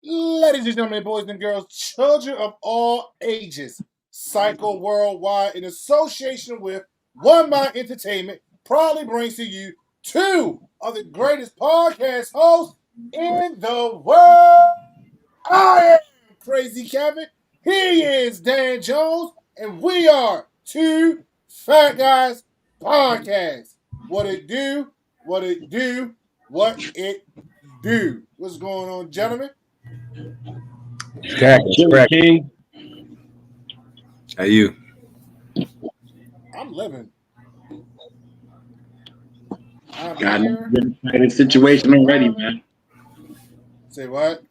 Ladies and gentlemen, boys and girls, children of all ages, Psycho Worldwide, in association with One Mind Entertainment, proudly brings to you two of the greatest podcast hosts in the world. I am Crazy Kevin. He is Dan Jones, and we are Two Fat Guys Podcast. What it do, what it do, what it do. What's going on, gentlemen? King. How you? I'm living. I'm God, here. I'm in situation already, man. Say what?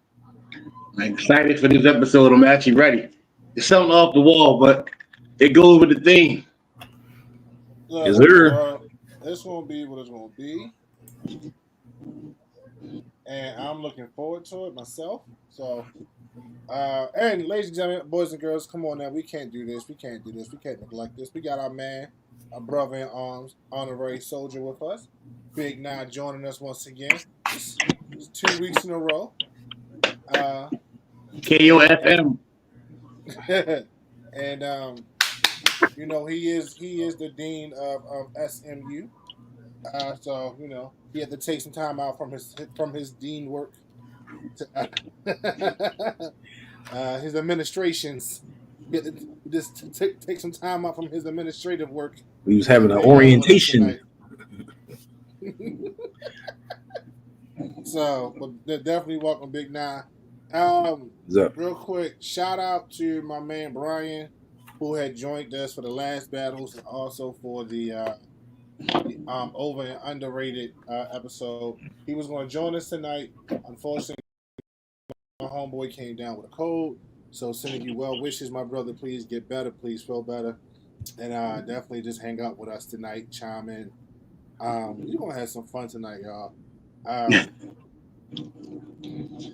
I'm excited for this episode. I'm actually ready. It's something off the wall, but it goes with the theme. Look, Yes, sir. It's gonna be what it's gonna be, and I'm looking forward to it myself. So, and ladies and gentlemen, boys and girls, come on now. We can't do this. We can't do this. We can't neglect this. We got our man, our brother in arms, honorary soldier with us. Big Nine joining us once again. It's 2 weeks in a row. KOFM. And you know, he is the dean of SMU. So you know, he had to take some time out from his dean work to his administrations. He had to just take some time out from his administrative work. We was having an orientation. So, but definitely welcome, Big Nine. Real quick, shout out to my man Brian, who had joined us for the last battles and also for the over and underrated episode. He was going to join us tonight. Unfortunately, my homeboy came down with a cold. So sending you well wishes, my brother. Please get better. Please feel better. And definitely just hang out with us tonight. Chime in. You're going to have some fun tonight, y'all.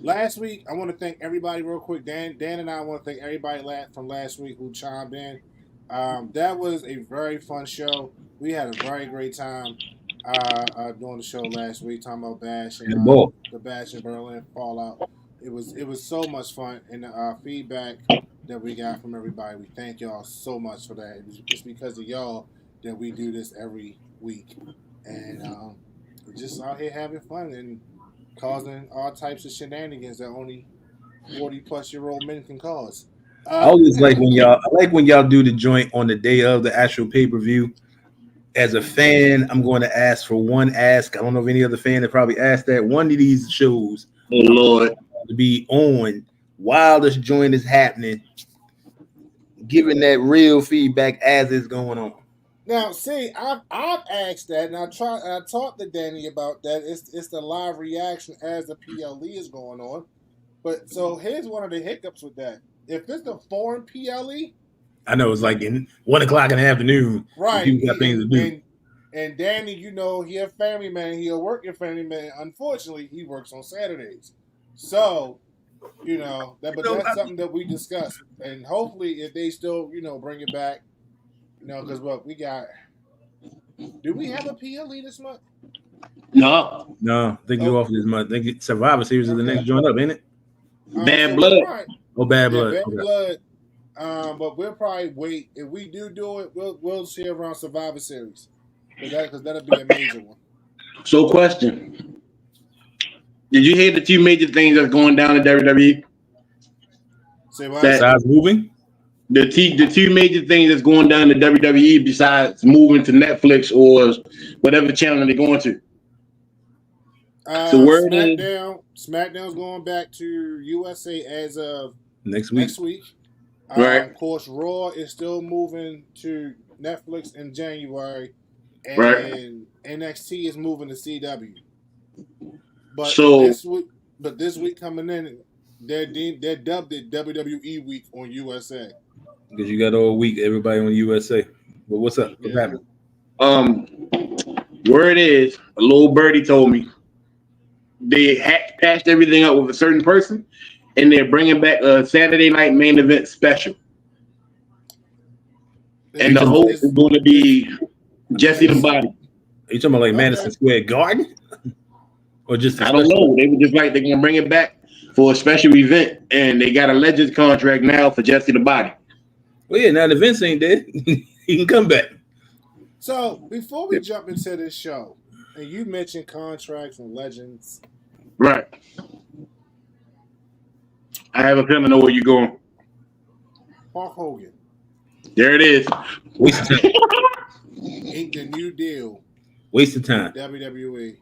Last week, I want to thank everybody real quick. Dan and I want to thank everybody from last week who chimed in. That was a very fun show. We had a very great time doing the show last week, talking about Bash and the Bash in Berlin fallout. It was so much fun, and the feedback that we got from everybody, we thank y'all so much for that. It's because of y'all that we do this every week, and we're just out here having fun and causing all types of shenanigans that only 40-plus-year-old men can cause. I always like when y'all do the joint on the day of the actual pay-per-view. As a fan, I'm going to ask for one ask. I don't know if any other fan that probably asked that. One of these shows, oh Lord, to be on while this joint is happening, giving that real feedback as it's going on. Now, see, I've asked that, and I talked to Danny about that. It's the live reaction as the PLE is going on. But so here's one of the hiccups with that. If it's the foreign PLE, I know it's like in 1 o'clock in the afternoon. Right. People got things to do. And Danny, you know, he a family man. He a working family man. Unfortunately, he works on Saturdays. So, you know, that's something that we discussed. And hopefully, if they still, you know, bring it back, you know, because what we got. Do we have a PLE this month? No, I think you're off this month. I think Survivor Series is the next joint up, ain't it? Bad Blood. Oh, Bad Blood. Bad Blood. But we'll probably wait. If we do it, we'll see around Survivor Series. Because that'll be a major one. So, question. Did you hear the two major things that's going down in WWE? Say what? Besides moving? The two major things that's going down in WWE besides moving to Netflix or whatever channel they're going to. SmackDown's going back to USA as of next week. Right. Of course, Raw is still moving to Netflix in January, and right. NXT is moving to CW. But this week coming in, they're dubbed it WWE Week on USA. Because you got all week, everybody on USA. But what's up? What's happening? Word is, a little birdie told me they patched everything up with a certain person, and they're bringing back a Saturday night main event special. And the host is going to be Jesse the Body. Are you talking about like Madison Square Garden? Or just I don't know. They were just like they're gonna bring it back for a special event, and they got a Legends contract now for Jesse the Body. Well, yeah, now the Vince ain't dead. He can come back. So before we jump into this show, and you mentioned contracts and legends, right? I have a feeling I know where you're going. Hulk Hogan. There it is. Waste of time. Ain't the new deal. Waste of time. WWE.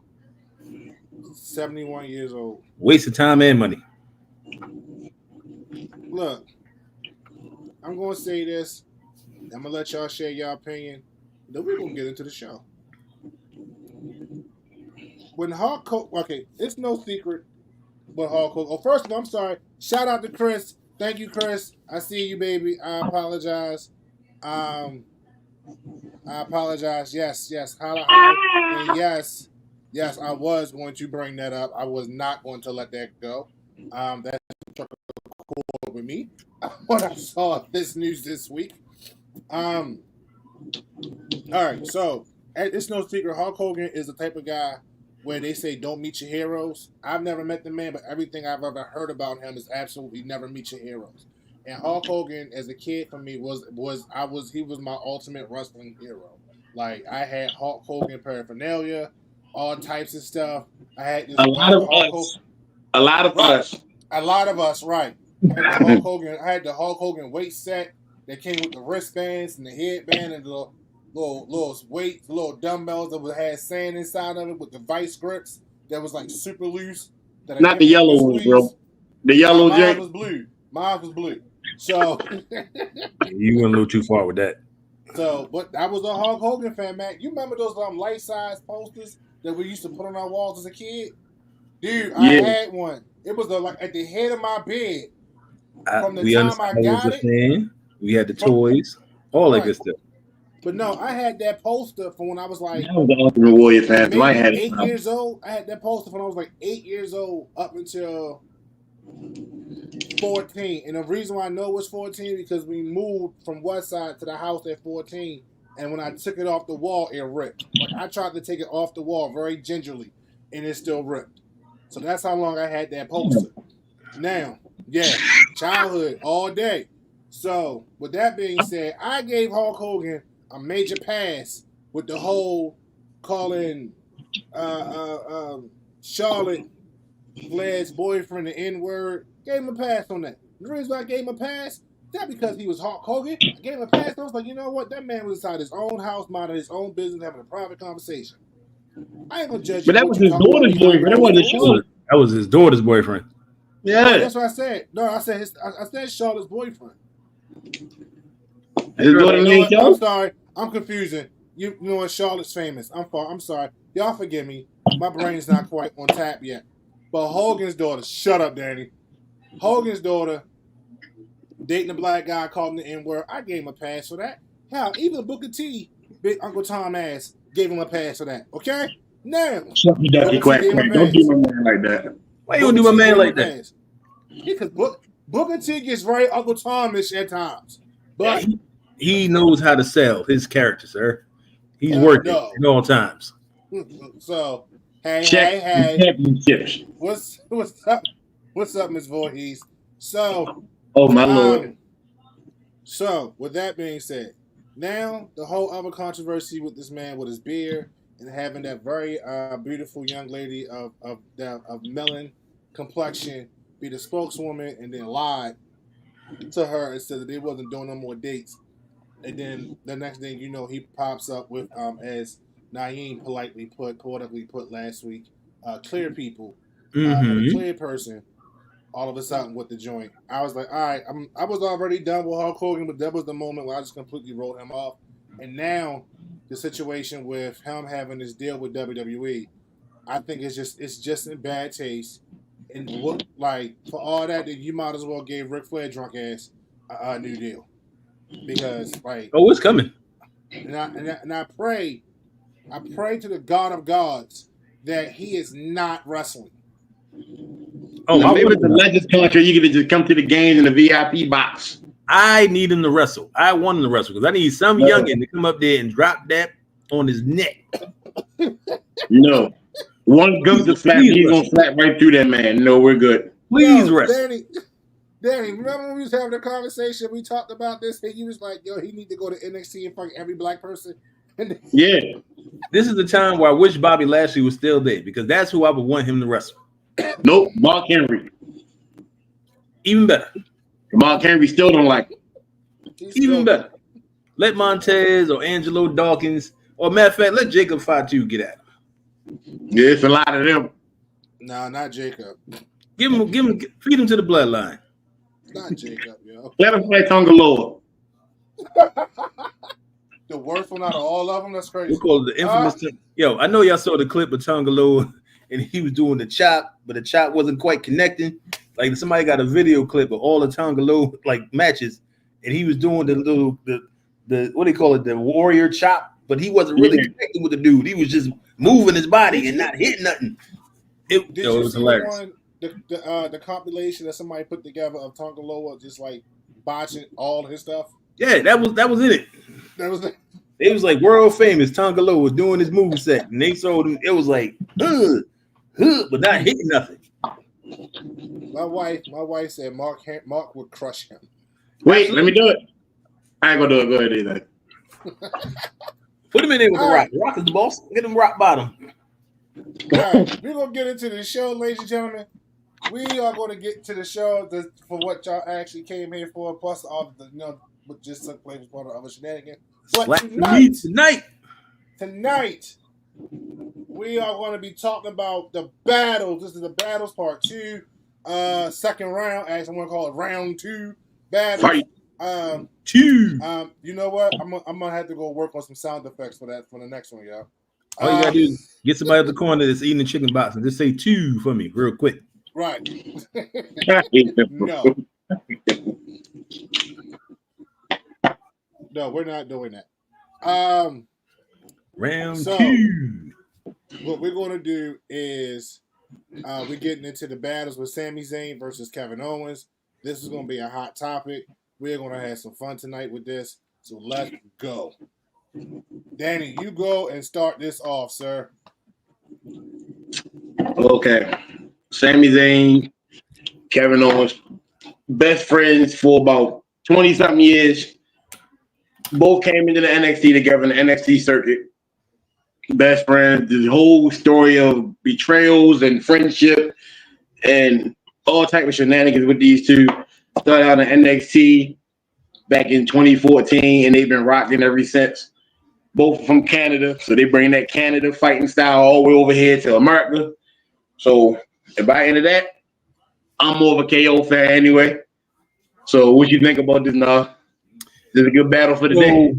71 years old. Waste of time and money. Look, I'm going to say this. I'm going to let y'all share your opinion. Then we're going to get into the show. When Hulk Hogan, okay, it's no secret what Hulk Hogan. Oh, first of all, I'm sorry. Shout out to Chris. Thank you, Chris. I see you, baby. I apologize. I apologize. Yes. Holla, holla. And yes, I was going to bring that up. I was not going to let that go. That's struck a chord with me when I saw this news this week. All right, so it's no secret. Hulk Hogan is the type of guy where they say don't meet your heroes. I've never met the man, but everything I've ever heard about him is absolutely never meet your heroes. And Hulk Hogan, as a kid, for me he was my ultimate wrestling hero. Like I had Hulk Hogan paraphernalia, all types of stuff. I had this a lot of us, right? I had the Hulk Hogan weight set that came with the wristbands and the headband and the little weights, little dumbbells that had sand inside of it with the vice grips that was like super loose. Not the yellow ones, bro. The yellow Mine was blue. So you went a little too far with that. So, but I was a Hulk Hogan fan, man. You remember those life-size posters that we used to put on our walls as a kid? Dude, I had one. It was like at the head of my bed. From the time I got it, we had the toys, all that good stuff. But no, I had that poster from when I was like I was the Ultimate Warrior fan. I had 8 years old. I had that poster when I was like 8 years old up until 14. And the reason why I know it was 14 because we moved from one side to the house at 14. And when I took it off the wall, it ripped. Like I tried to take it off the wall very gingerly, and it still ripped. So that's how long I had that poster. Now, childhood all day. So with that being said, I gave Hulk Hogan a major pass with the whole calling Charlotte Flair's boyfriend the N-word. Gave him a pass on that. The reason why I gave him a pass, not because he was Hulk Hogan. I gave him a pass. I was like, you know what? That man was inside his own house, minding his own business, having a private conversation. I ain't gonna judge you. But that was his daughter's boyfriend. That wasn't Charlotte. That was his daughter's boyfriend. Yeah, that's what I said. No, I said Charlotte's boyfriend. His daughter named Charlotte? I'm sorry, I'm confusing. You know what? Charlotte's famous. I'm sorry. Y'all forgive me. My brain's not quite on tap yet. But Hogan's daughter, shut up, Danny. Hogan's daughter dating a black guy, called him the N-word. I gave him a pass for that. Hell, even Booker T, Big Uncle Tom ass, gave him a pass for that. Okay? Now, shut me down, quack. Don't do my man like that. Why you don't do my man like that? Because Booker T gets very Uncle Tom-ish at times. But he knows how to sell his character, sir. He's working at all times. So, hey. Championships. What's up? What's up, Ms. Voorhees? So, oh my Lord. So, with that being said, now the whole other controversy with this man with his beard and having that very beautiful young lady of melon complexion be the spokeswoman and then lied to her and said that they wasn't doing no more dates. And then the next thing you know, he pops up with, as Naeem poetically put last week, clear people, a clear person, all of a sudden with the joint. I was like, all right, I was already done with Hulk Hogan, but that was the moment where I just completely wrote him off. And now the situation with him having this deal with WWE, I think it's just in bad taste. And what, like, for all that you might as well give Ric Flair drunk ass a new deal. Because like, it's coming. And I pray to the God of gods that he is not wrestling. Oh, maybe it's the Legends country. You could just come to the games in the VIP box. I need him to wrestle. I want him to wrestle because I need some youngin to come up there and drop that on his neck. No. One Gunther slap, he's going to slap right through that man. No, we're good. Please wrestle. Danny, remember when we was having a conversation? We talked about this, and he was like, "Yo, he need to go to NXT and fuck every black person." Yeah. This is the time where I wish Bobby Lashley was still there because that's who I would want him to wrestle. Nope, Mark Henry. Even better. Mark Henry still don't like it. Even better. Let Montez or Angelo Dawkins, or matter of fact, let Jacob Fatu get at him. Yeah, it's a lot of them. No, not Jacob. Feed him to the bloodline. Not Jacob, yo. Let him play Tongaloa. The worst one out of all of them. That's crazy. We call it the infamous. Yo, I know y'all saw the clip of Tongaloa, and he was doing the chop, but the chop wasn't quite connecting. Like somebody got a video clip of all the Tongaloa like matches, and he was doing the what do you call it, the warrior chop, but he wasn't really connecting with the dude. He was just moving his body and not hitting nothing. It was hilarious. The compilation that somebody put together of Tongaloa just like botching all his stuff. Yeah, that was in it. That was it was like world famous. Tongaloa was doing his moveset, and they showed him. It was like, but not hitting nothing. My wife said Mark would crush him. Wait, let me do it. I ain't gonna do it. Go ahead, either. Put him in there with the Rock. The Rock is the boss. Get him rock bottom. All right, we're gonna get into the show, ladies and gentlemen. We are going to get to the show for what y'all actually came here for, plus all the what just took place was part of other shenanigans. But tonight, we are going to be talking about the battles. This is the battles part 2, second round. Actually, I'm going to call it round 2 battles. Two. You know what? I'm gonna have to go work on some sound effects for the next one, y'all. All you gotta do is get somebody at the corner that's eating a chicken box and just say 2 for me, real quick. Right. No, we're not doing that. Round 2. What we're going to do is we're getting into the battles with Sami Zayn versus Kevin Owens. This is going to be a hot topic. We're going to have some fun tonight with this. So let's go. Danny, you go and start this off, sir. Okay. Sami Zayn, Kevin Owens, best friends for about 20-something years. Both came into the NXT together in the NXT circuit. Best friends. The whole story of betrayals and friendship and all type of shenanigans with these two. Started out in NXT back in 2014, and they've been rocking ever since. Both from Canada, so they bring that Canada fighting style all the way over here to America. So if I into that, I'm more of a KO fan anyway. So what you think about this now? This is a good battle for the day.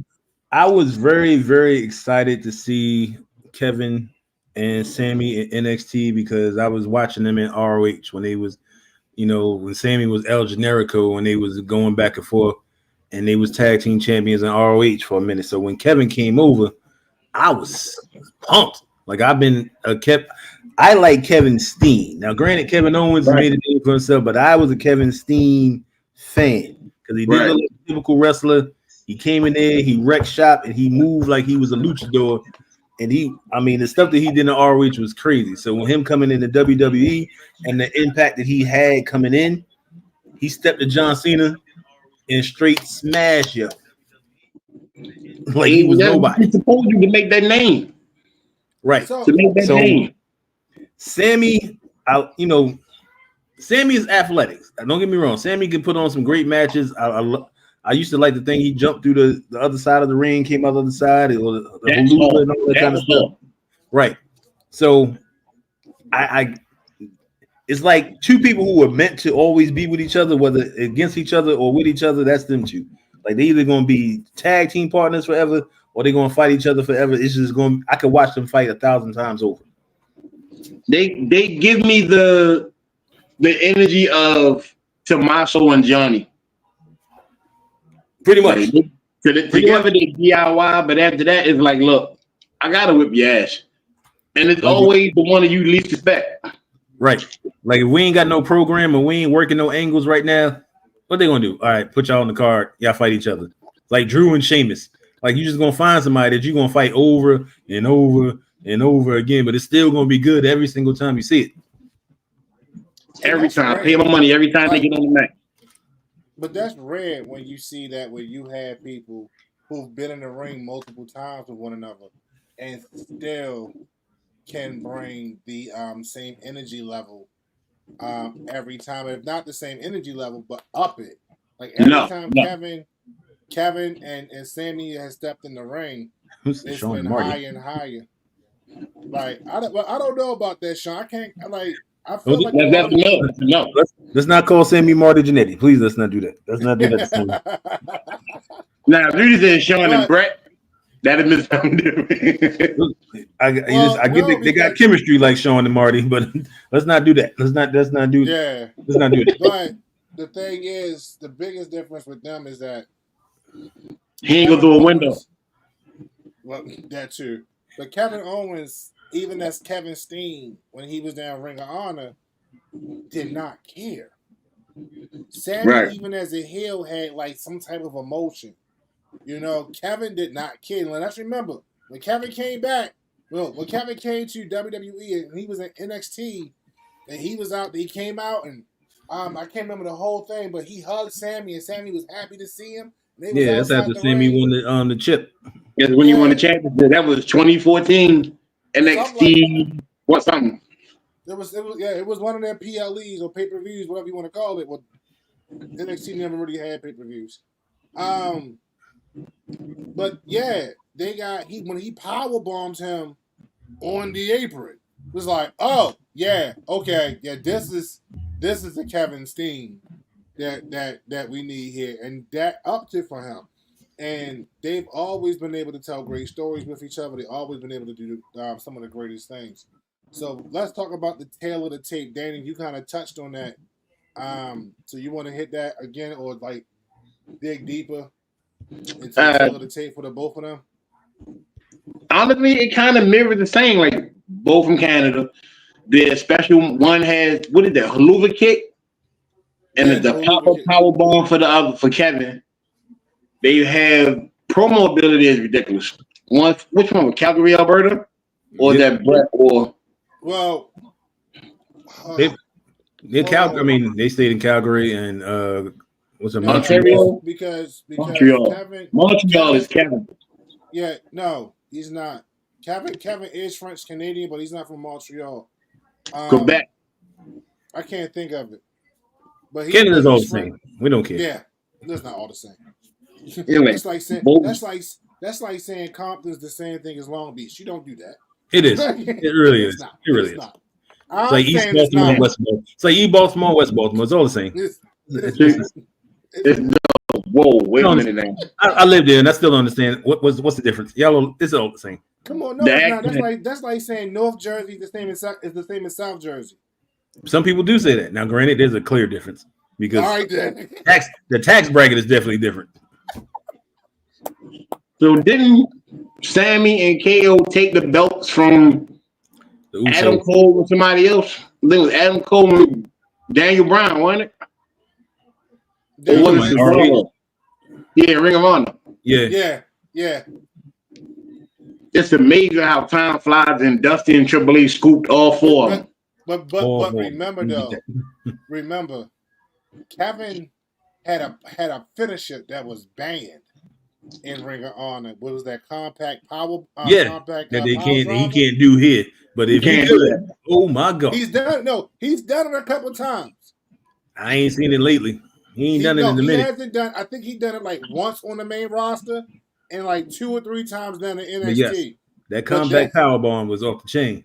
I was very, very excited to see Kevin and Sami in NXT because I was watching them in ROH when they was, when Sami was El Generico and they was going back and forth and they was tag team champions in ROH for a minute. So when Kevin came over, I was pumped. Like I like Kevin Steen. Now, granted, Kevin Owens made a name for himself, but I was a Kevin Steen fan because he did look like a typical wrestler. He came in there, he wrecked shop, and he moved like he was a luchador. And the stuff that he did in ROH was crazy. So when him coming into WWE and the impact that he had coming in, he stepped to John Cena and straight smash you. Like he was nobody. He's supposed to make that name. Right. To make that name. Sami, Sami is athletic. Don't get me wrong. Sami can put on some great matches. I used to like the thing he jumped through the other side of the ring, came out the other side, or the hula and all that kind of stuff. Right. So it's like two people who were meant to always be with each other, whether against each other or with each other. That's them two. Like they either going to be tag team partners forever, or they're going to fight each other forever. It's just I could watch them fight 1,000 times over. They give me the energy of Tommaso and Johnny. Pretty much. Together they DIY, but after that, it's like, look, I gotta whip your ass. And it's always the one that you least expect. Right. Like if we ain't got no program and we ain't working no angles right now, What they gonna do? All right, put y'all on the card. Y'all fight each other. Like Drew and Sheamus. Like you just gonna find somebody that you're gonna fight over and over and over again, but it's still gonna be good every single time you see it. Every time. Pay my money every time they get on the mat. But that's rare when you see that where you have people who've been in the ring multiple times with one another and still can bring the same energy level every time. If not the same energy level, but up it. Like every time Kevin and Sammy has stepped in the ring, it's been higher and higher. Like I don't know about that, Sean. I can't I feel like let's not call Sammy Marty Jannetty. Please, let's not do that. Let's not do that. Now, if you said Sean and Brett, that is misunderstood. I get they got chemistry like Sean and Marty, but let's not do that. Let's not do let's not do that. But the thing is, the biggest difference with them is that he ain't go through a window. Well, that too. But Kevin Owens, even as Kevin Steen, when he was down Ring of Honor, did not care. Sammy, even as a heel, had like some type of emotion. You know, Kevin did not care. Let's remember, when Kevin came back, when Kevin came to WWE and he was in NXT, and he was out, he came out and I can't remember the whole thing, but he hugged Sammy and Sammy was happy to see him. Yeah, that's after Sammy won the chip. That's when you won the championship. That was 2014 NXT. What something? It was one of their PLEs or pay-per-views, whatever you want to call it. Well, NXT never really had pay-per-views. But yeah, when he power bombed him on the apron, it was like, oh yeah, okay, yeah, this is the Kevin Steen that we need here, and that upped it for him. And they've always been able to tell great stories with each other. They've always been able to do some of the greatest things. So let's talk about the tail of the tape. Danny, you kind of touched on that. So you want to hit that again or like dig deeper into the tail of the tape for the both of them? Honestly, it kind of mirrored the same. Like both from Canada. The special one has, what is that, haluva kick? And the power bomb for the other, for Kevin. They have promo ability is ridiculous. Which one? Calgary, Alberta, or that Brett or? Well, I mean, they stayed in Calgary and was it Montreal? Because Montreal. Montreal is Kevin. Yeah, no, he's not. Kevin is French Canadian, but he's not from Montreal. Quebec. I can't think of it. But Canada's all the same. We don't care. Yeah, that's not all the same. Anyway, that's like saying Compton's the same thing as Long Beach. You don't do that. It is. It really is. It really is. It's like East Baltimore and West Baltimore. It's like East Baltimore, West Baltimore. It's all the same. Whoa, wait a minute now. I live there and I still don't understand what's the difference. Y'all, it's all the same. Come on, no, it's not. That's like saying North Jersey is the same as South Jersey. Some people do say that. Now, granted, there's a clear difference because the tax bracket is definitely different. So didn't Sammy and KO take the belts from Adam Cole or somebody else? I think it was Adam Cole and Daniel Bryan, wasn't it? Yeah, Ring of Honor. Yeah. It's amazing how time flies and Dusty and Triple H scooped all four of them. But remember, Kevin had a finisher that was banned in Ring of Honor. What was that compact power? That he can't do here. But if he could, oh my God, he's done it a couple times. I ain't seen it lately. He ain't done it in a minute. He hasn't done. I think he done it like once on the main roster and like 2 or 3 times down in NXT. Yes, that compact power bomb was off the chain.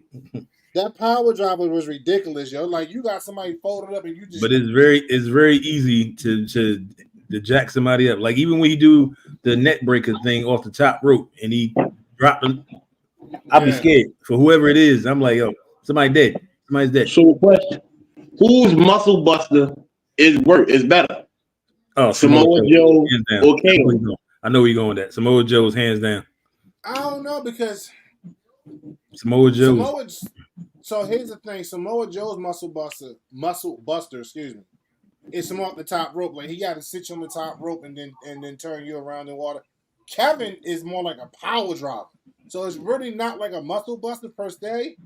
That power driver was ridiculous, yo. Like you got somebody folded up and you just. But it's very easy to jack somebody up. Like even when he do the net breaker thing off the top rope and he dropped them, I'll be scared for whoever it is. I'm like, yo, somebody's dead. Somebody's dead. So question: whose muscle buster is better? Oh, Samoa Joe or KO? I know where you're going with that. Samoa Joe's hands down. I don't know because Samoa Joe. So here's the thing: Samoa Joe's muscle buster, excuse me, it's him off the top rope. Like he got to sit you on the top rope and then turn you around in water. Kevin is more like a power driver. So it's really not like a muscle buster per se,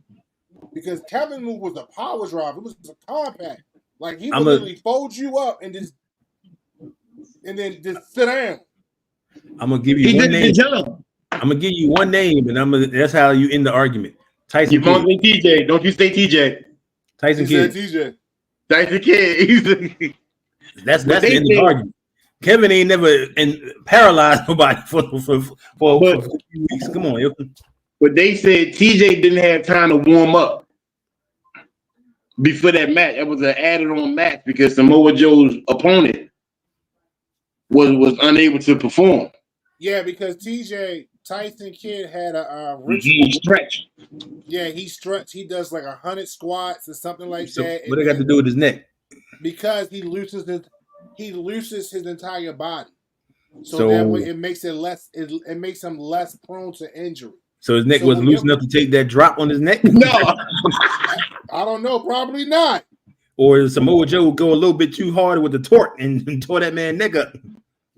because Kevin move was a power driver. It was a compact. Like he would literally fold you up and then just sit down. I'm gonna give you one name. I'm gonna give you one name, and that's how you end the argument. Tyson Kidd. TJ. Don't you say TJ? Tyson Kidd. TJ. Tyson Kidd. That's the end of the argument. Kevin ain't never paralyzed nobody for a few weeks. Come on, yo. But they said TJ didn't have time to warm up before that match. It was an added-on match because Samoa Joe's opponent was unable to perform. Yeah, because Tyson Kidd had a ritual. He stretched. Yeah, he stretched. He does like 100 squats or something like that. What they got to do with his neck? Because he looses his entire body. So that way it makes it less. It makes him less prone to injury. So his neck wasn't loose enough to take that drop on his neck? No. I don't know. Probably not. Or Samoa Joe would go a little bit too hard with the torque and tore that man's neck up.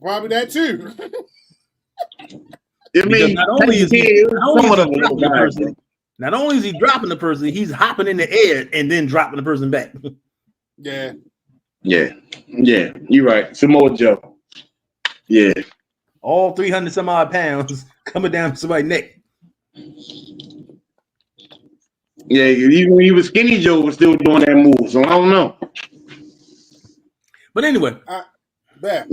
Probably that too. I mean, not only is he dropping the person, he's hopping in the air and then dropping the person back. Yeah. You're right. Samoa Joe. Yeah. All 300 some odd pounds coming down somebody's neck. Yeah, even when he was skinny, Joe was still doing that move. So I don't know. But anyway, yeah.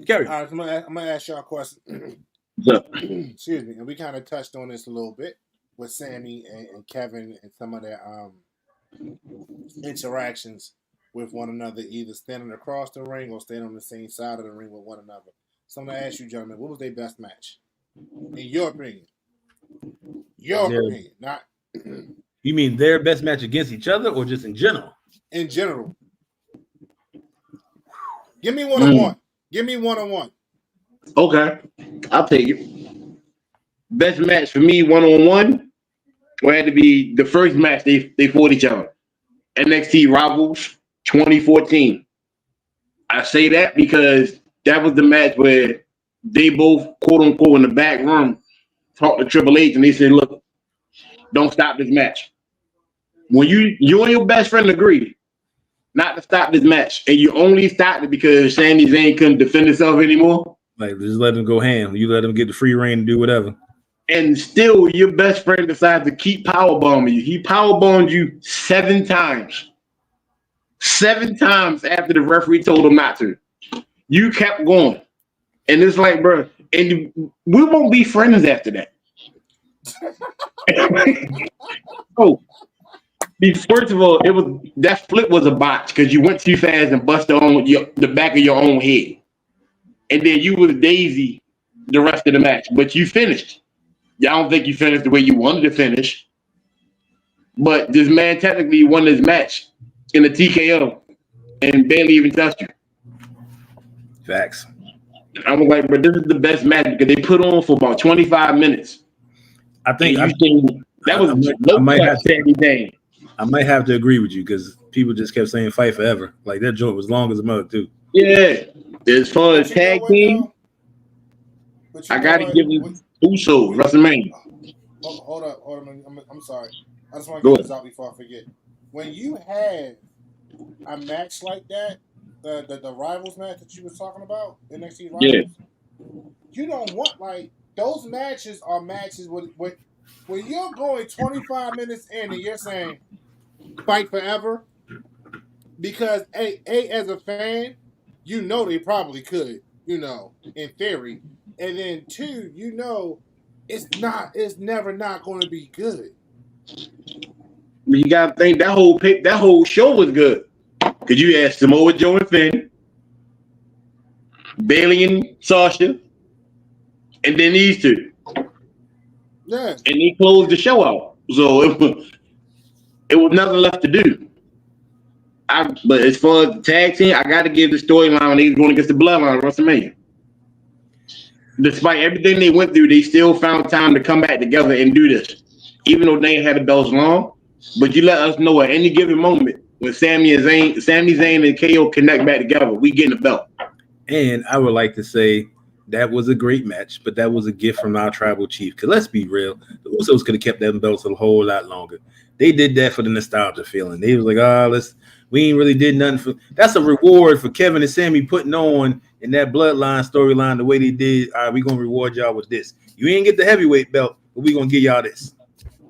Gary, all right, I'm gonna ask y'all a question. Excuse me, and we kind of touched on this a little bit with Sammy and Kevin and some of their interactions with one another, either standing across the ring or standing on the same side of the ring with one another. So I'm gonna ask you, gentlemen, what was their best match in your opinion? Opinion, not. You mean their best match against each other, or just in general? In general. Give me one-on-one. Give me one-on-one. Okay, I'll take it. Best match for me, one-on-one, would have to be the first match they fought each other. NXT Rivals 2014. I say that because that was the match where they both, quote unquote, in the back room talked to Triple H and they said, look, don't stop this match. When you and your best friend agreed not to stop this match, and you only stopped it because Sami Zayn couldn't defend himself anymore. Like, just let him go ham. You let him get the free reign to do whatever. And still, your best friend decides to keep powerbombing you. He powerbombed you 7 times. 7 times after the referee told him not to. You kept going. And it's like, bro, and we won't be friends after that. Oh, first of all, that split was a botch because you went too fast and busted on the back of your own head. And then you was Daisy the rest of the match, but you finished. I don't think you finished the way you wanted to finish. But this man technically won this match in a TKO and barely even touched you. Facts. I was like, but this is the best match because they put on for about 25 minutes. I think that was I might have to agree with you because people just kept saying fight forever. Like that joint was long as a mug too. Yeah. As far as tag team, I got to give him Uso, WrestleMania. Hold up. I'm sorry. I just want to get this out before I forget. When you have a match like that, the Rivals match that you was talking about, NXT Rivals, you don't want, like, those matches are matches when you're going 25 minutes in and you're saying fight forever, because as a fan, you know they probably could, in theory. And then 2, it's never not going to be good. You gotta think that whole show was good. Cause you had Samoa Joe and Finn, Bayley and Sasha, and then these 2. Yeah. And they closed the show out. So it was nothing left to do. But as far as the tag team, I got to give the storyline when they was going against the Bloodline at WrestleMania. Despite everything they went through, they still found time to come back together and do this. Even though they ain't had the belts long, but you let us know at any given moment when Sami Zayn and KO connect back together, we getting the belt. And I would like to say that was a great match, but that was a gift from our tribal chief. Because let's be real, the Usos could have kept them belts a whole lot longer. They did that for the nostalgia feeling. They was like, we ain't really did nothing for. That's a reward for Kevin and Sami putting on in that bloodline storyline the way they did. All right, we gonna reward y'all with this. You ain't get the heavyweight belt, but we gonna give y'all this.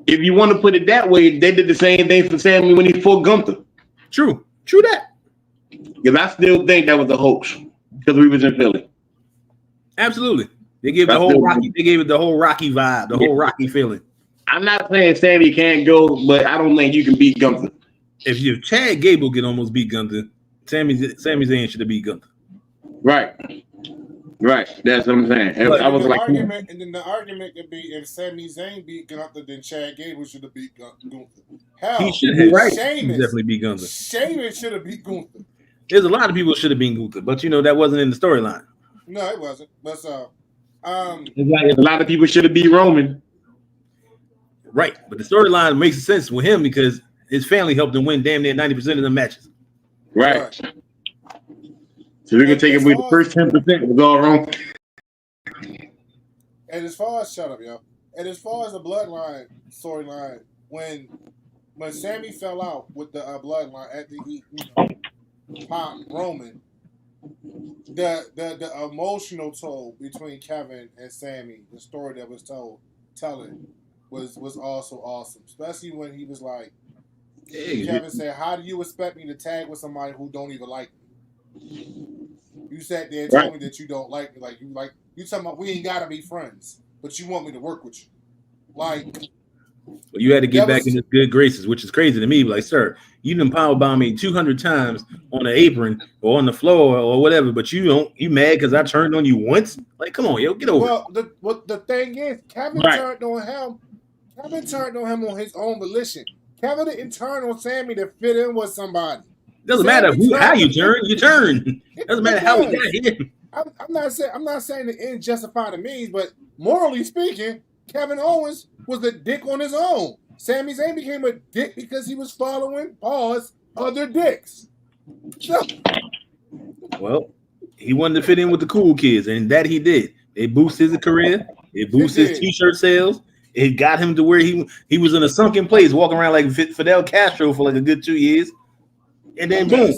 If you want to put it that way, they did the same thing for Sami when he fought Gunther. True that. Because I still think that was a hoax because we was in Philly. Absolutely, they gave the whole Rocky. They gave it the whole Rocky vibe, the whole Rocky feeling. I'm not saying Sami can't go, but I don't think you can beat Gunther. If Chad Gable can almost beat Gunther, Sami Zayn should have beat Gunther. Right. That's what I'm saying. But I was like, and then the argument could be if Sami Zayn beat Gunther, then Chad Gable should have beat Gunther. Hell, He should have. Right. Sheamus definitely beat Gunther. Sheamus should have beat Gunther. There's a lot of people should have been Gunther, but that wasn't in the storyline. No, it wasn't. But it's like a lot of people should have beat Roman. Right, but the storyline makes sense with him because his family helped him win damn near 90% of the matches. Right. So we can take it with the first 10%. It was all wrong. And as far as shut up, yo. And as far as the bloodline storyline, when Sami fell out with the bloodline after he popped Roman, the emotional toll between Kevin and Sami, the story that was telling was also awesome. Especially when he was like, Kevin said, "How do you expect me to tag with somebody who don't even like me? You sat there and told me that you don't like me. You talking about we ain't gotta be friends, but you want me to work with you. Well, you had to get back in his good graces, which is crazy to me. Like, sir, you done powerbomb me 200 times on the apron or on the floor or whatever, but you mad because I turned on you once? Like, come on, yo, get over it. Well, the thing is, Kevin turned on him. Kevin turned on him on his own volition. Kevin didn't turn on Sami to fit in with somebody. Doesn't matter how you turn. You turn. Doesn't matter how we got here. I'm not saying the end justify the means, but morally speaking, Kevin Owens was a dick on his own. Sami Zayn became a dick because he was following other dicks. Well, he wanted to fit in with the cool kids, and that he did. It boosted his career. It boosted his T-shirt sales. It got him to where he was in a sunken place, walking around like Fidel Castro for like a good 2 years. And then boom.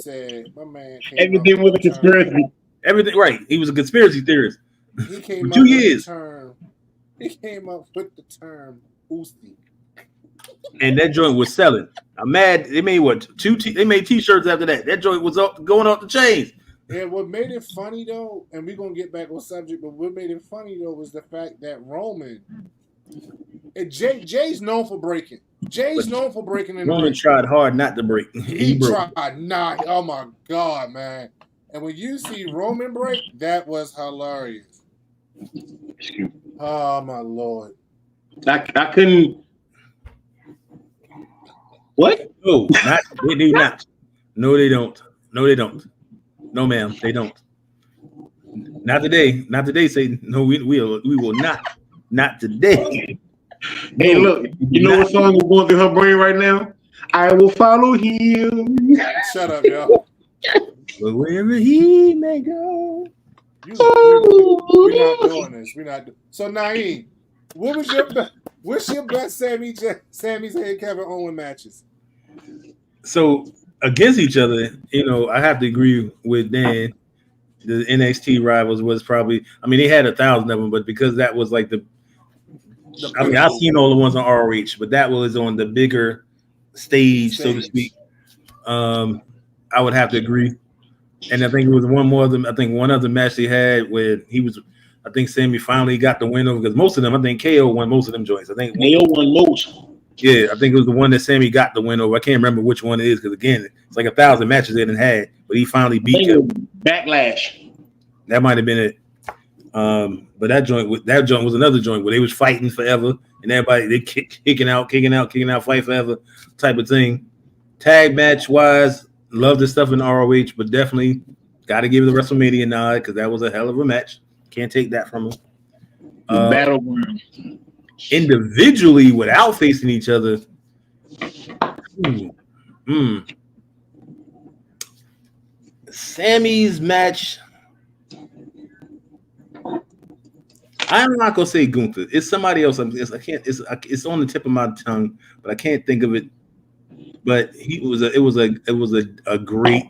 Everything was a conspiracy. Everything right. He was a conspiracy theorist. He came for 2 years. He came up with the term Usti. And that joint was selling. I'm mad. They made they made T-shirts after that. That joint was going off the chains. And what made it funny though, and we're gonna get back on subject, but what made it funny though was the fact that Roman and Jay's known for breaking. Jay's known for breaking in the ring. Roman tried hard not to break. He tried not. Oh my God, man. And when you see Roman break, that was hilarious. Oh my Lord. I couldn't. What? No, they do not. No, they don't. No, they don't. No, ma'am, they don't. Not today. Not today, Satan. No, we will not. Not today. Hey, look, you know what song is going through her brain right now? I will follow him. Shut up, y'all. But wherever he may go. We're not doing this. We're not. So, Naeem, what's your best Sami Zayn Kevin Owens matches? So against each other, I have to agree with Dan. The NXT rivals was probably. I mean, they had 1,000 of them, but because that was like I've seen all the ones on ROH, but that was on the bigger stage, so to speak. I would have to agree. And I think it was one more of them. I think one other match they had where I think Sami finally got the win over because most of them, I think KO won most of them joints. I think KO won most. Yeah, I think it was the one that Sami got the win over. I can't remember which one it is because again, it's like 1,000 matches they didn't had, but he finally beat him. Backlash. That might have been it. But that joint was another joint where they was fighting forever and everybody they kicking out, fight forever type of thing. Tag match wise, love the stuff in ROH, but definitely got to give the WrestleMania nod because that was a hell of a match. Can't take that from him. Battleground. Individually, without facing each other. Sammy's match. I'm not gonna say Gunther. It's somebody else. I can't. It's on the tip of my tongue, but I can't think of it. But it was a great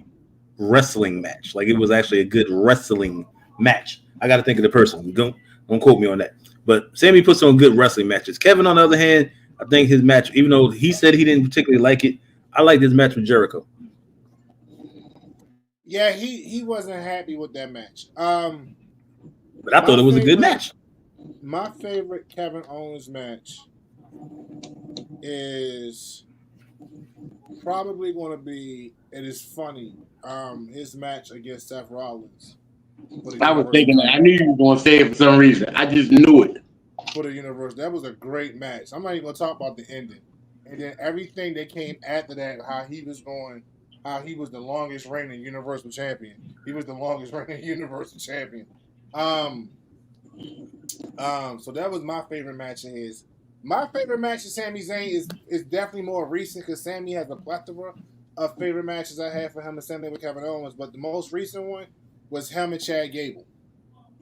wrestling match. Like it was actually a good wrestling match. I got to think of the person. Don't quote me on that. But Sammy puts on good wrestling matches. Kevin, on the other hand, I think his match, even though he said he didn't particularly like it, I liked his match with Jericho. Yeah, he wasn't happy with that match. But I thought it was a good match. My favorite Kevin Owens match is probably going to be, it is funny, his match against Seth Rollins. I was thinking that. I knew you were going to say it for some reason. I just knew it. For the universe, that was a great match. I'm not even going to talk about the ending. And then everything that came after that, how he was the longest reigning Universal Champion. He was the longest reigning Universal Champion. So that was my favorite match of his. My favorite match of Sami Zayn is definitely more recent because Sami has a plethora of favorite matches I had for him and same thing with Kevin Owens. But the most recent one was him and Chad Gable.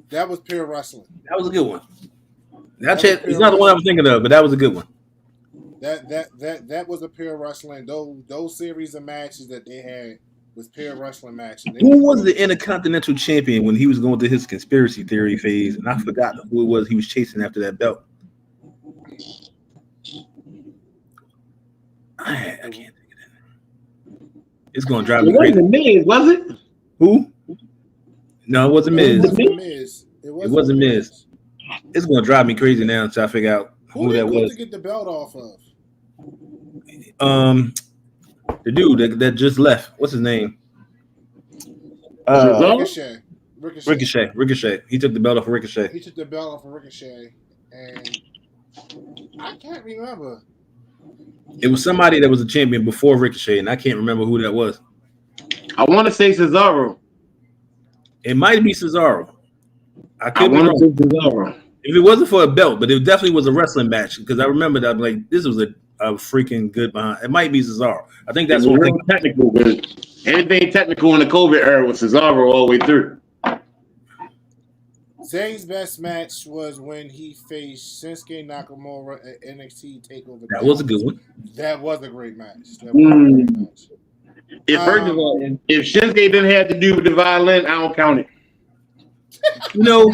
That was pure wrestling. That was a good one. It's not the one I was thinking of, but that was a good one. That was a pure wrestling. Those series of matches that they had was pure wrestling matches. Who was the Intercontinental Champion when he was going through his conspiracy theory phase? And I forgot who it was he was chasing after that belt. I can't think of that. It's going to drive me crazy. It wasn't Miz, was it? Who? No, it wasn't Miz. It wasn't Miz. It's going to drive me crazy now until I figure out who that was. To get the belt off of? The dude that just left. What's his name? Ricochet. He took the belt off of Ricochet. He took the belt off of Ricochet, and I can't remember. It was somebody that was a champion before Ricochet, and I can't remember who that was. I want to say Cesaro. It might be Cesaro. I want to say Cesaro. If it wasn't for a belt, but it definitely was a wrestling match because I remember that like this was a freaking good behind. It might be Cesaro. I think that's what technical. Anything technical in the COVID era was Cesaro all the way through. Zayn's best match was when he faced Shinsuke Nakamura at NXT TakeOver. That was a good one. That was a great match. First of all, if Shinsuke didn't have to do with the violin, I don't count it. You know,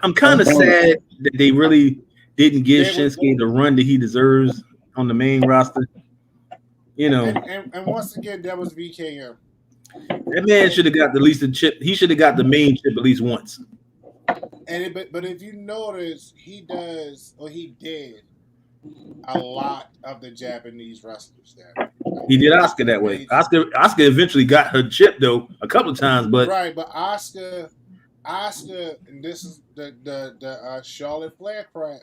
I'm kind of sad that they really didn't give Shinsuke the run that he deserves on the main roster. You know, and once again, that was VKM. That man should have got the least chip. He should have got the main chip at least once. But if you notice, he did a lot of the Japanese wrestlers there. He did Asuka that way. Asuka eventually got her chip though a couple of times, but but Asuka, and this is the Charlotte Flair crap.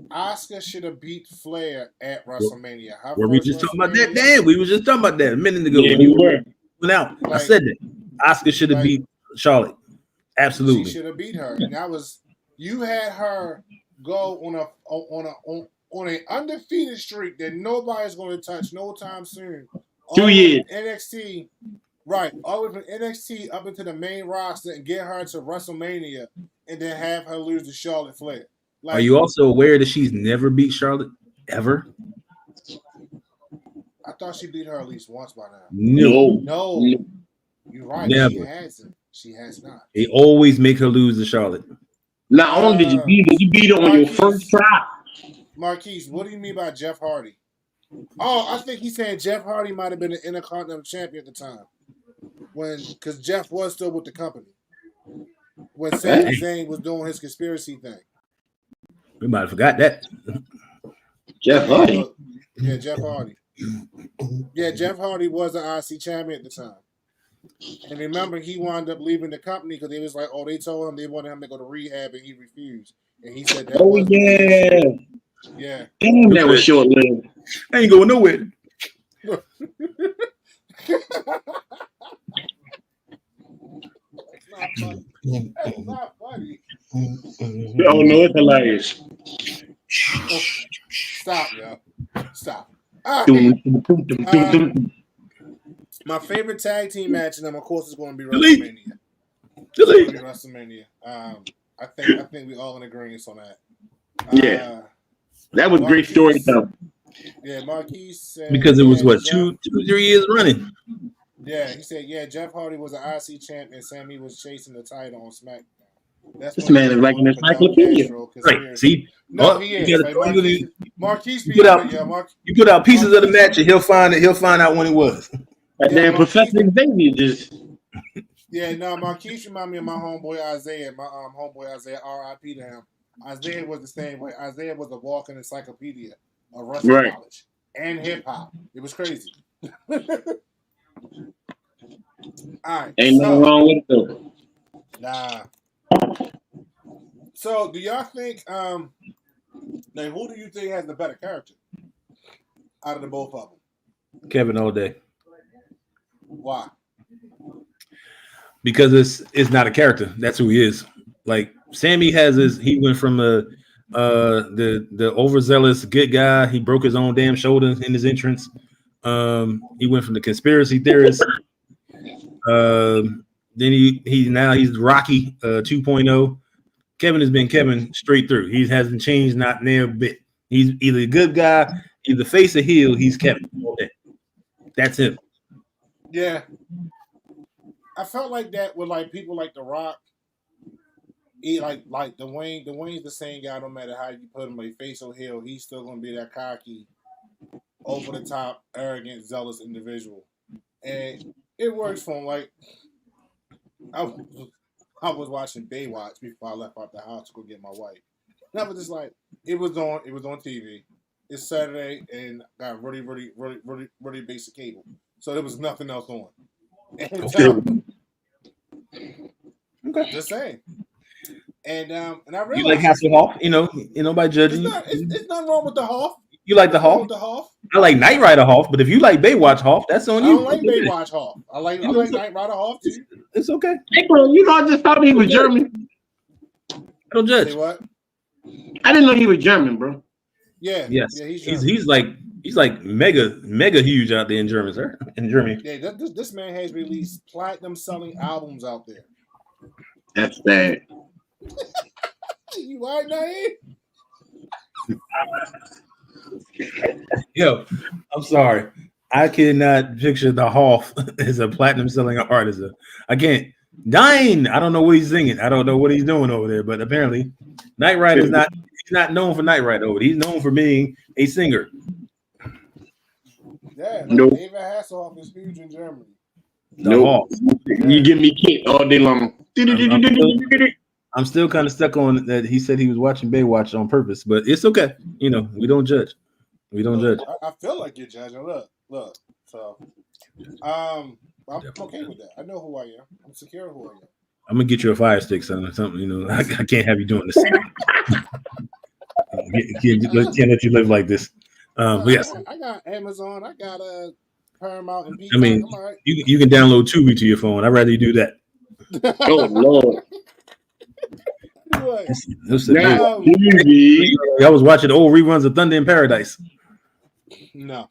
Asuka should have beat Flair at WrestleMania. Were we just talking about that? Damn, we were just talking about that a minute ago. Yeah, we were. Now I said that Asuka should have beat Charlotte. Absolutely, she should have beat her. And that was you had her go on an undefeated streak that nobody's going to touch no time soon. 2 years NXT, right? All the way from NXT up into the main roster and get her to WrestleMania, and then have her lose to Charlotte Flair. Are you also aware that she's never beat Charlotte ever? I thought she beat her at least once by now. No. You're right. Never. She hasn't. She has not. They always make her lose to Charlotte. Not only did you beat her, you beat her on your first try. Marquise, what do you mean by Jeff Hardy? Oh, I think he's saying Jeff Hardy might have been an Intercontinental Champion at the time, because Jeff was still with the company when Sami Zayn was doing his conspiracy thing. We might have forgot that. Jeff Hardy. Yeah, Jeff Hardy. Yeah, Jeff Hardy was an IC champion at the time. And remember, he wound up leaving the company because they was like, they told him they wanted him to go to rehab, and he refused. And he said that. Yeah. Damn, that was short lived. I ain't going nowhere. That's not funny. Oh no, it's hilarious. Stop, yo. Stop. My favorite tag team match, and then of course, is going to be Delete. WrestleMania. Delete. It's going to be WrestleMania. I think we all in agreement on that. Yeah. That was great storytelling. Yeah, Marquise said, Because it was what Jeff, 2-3 years running. Yeah, he said, Jeff Hardy was an IC champ and Sammy was chasing the title on SmackDown. This man is like an encyclopedia. Right. See? No, he is. Like Marquise you put out pieces of the match and he'll find out when it was. That damn Professor Xavier just. Yeah, no, Marquise remind me of my homeboy Isaiah. My homeboy Isaiah, R.I.P. to him. Isaiah was the same way. Isaiah was a walking encyclopedia of wrestling knowledge and hip hop. It was crazy. All right. Ain't nothing wrong with it though. Nah. So, do y'all think? Like, who do you think has the better character out of the both of them? Kevin all day. Why? Because it's not a character. That's who he is. Like Sammy he went from the overzealous good guy. He broke his own damn shoulder in his entrance. He went from the conspiracy theorist. Then he's Rocky 2.0. Kevin has been Kevin straight through. He hasn't changed not near a bit. He's either a good guy, either face or heel. He's Kevin. That's him. Yeah. I felt like that with like people like The Rock. He like Dwayne. Dwayne's the same guy no matter how you put him, like face or heel, he's still gonna be that cocky, over the top, arrogant, zealous individual. And it works for him. Like I was watching Baywatch before I left out the house to go get my wife. And I was just like, it was on TV. It's Saturday and got really basic cable. So there was nothing else on. And okay. Just saying. And I realized you like Hasselhoff, nobody judging you. It's nothing wrong with the Hoff. You like the Hoff? I like Knight Rider Hoff, but if you like Baywatch Hoff, that's on you. I don't like Baywatch Hoff. I like Knight Rider Hoff too. It's okay. Hey, bro, I just thought he was German. I don't judge. Say what? I didn't know he was German, bro. Yeah. Yes. Yeah, he's like mega huge out there in Germany, sir. In Germany. Yeah, this man has released platinum selling albums out there. That's bad. You all right, Naeem? Yo, I'm sorry. I cannot picture the Hoff as a platinum selling artist. I can't. Dying. I don't know what he's singing. I don't know what he's doing over there, but apparently Knight Rider he's not known for Knight Rider over there. He's known for being a singer. Yeah, nope. David Hasselhoff is huge in Germany. Nope. You give me kick all day long. I'm still kind of stuck on that. He said he was watching Baywatch on purpose, but it's okay. We don't judge. We don't judge. I feel like you're judging. Look. So, I'm okay with that. I know who I am. I'm secure who I am. I'm gonna get you a fire stick, son, or something. I can't have you doing this. Can't let you live like this. Yes. I got Amazon. I got Paramount and Peacock. I mean, right. you can download Tubi to your phone. I'd rather you do that. Oh Lord. What? I was watching old reruns of Thunder in Paradise. No.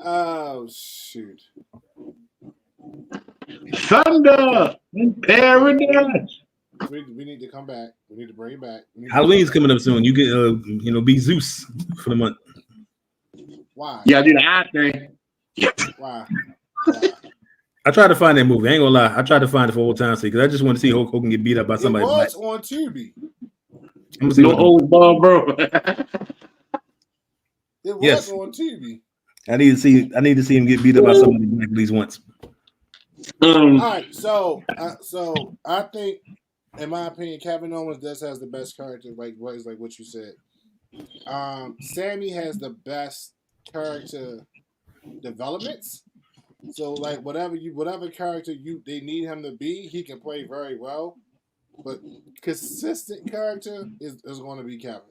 Oh shoot. Thunder in Paradise. We need to come back. We need to bring it back. Halloween's coming up soon. You get be Zeus for the month. Why? Yeah, do the eye thing. Why? I tried to find that movie. I ain't gonna lie. I tried to find it for old time's sake because I just want to see Hulk Hogan get beat up by somebody. It was on Tubi. No old ball, bro. It was on Tubi. I need to see him get beat up by somebody at least once. All right, so I think, in my opinion, Kevin Owens has the best character. Like what you said. Sammy has the best character developments. So like whatever character they need him to be, he can play very well. But consistent character is going to be Kevin.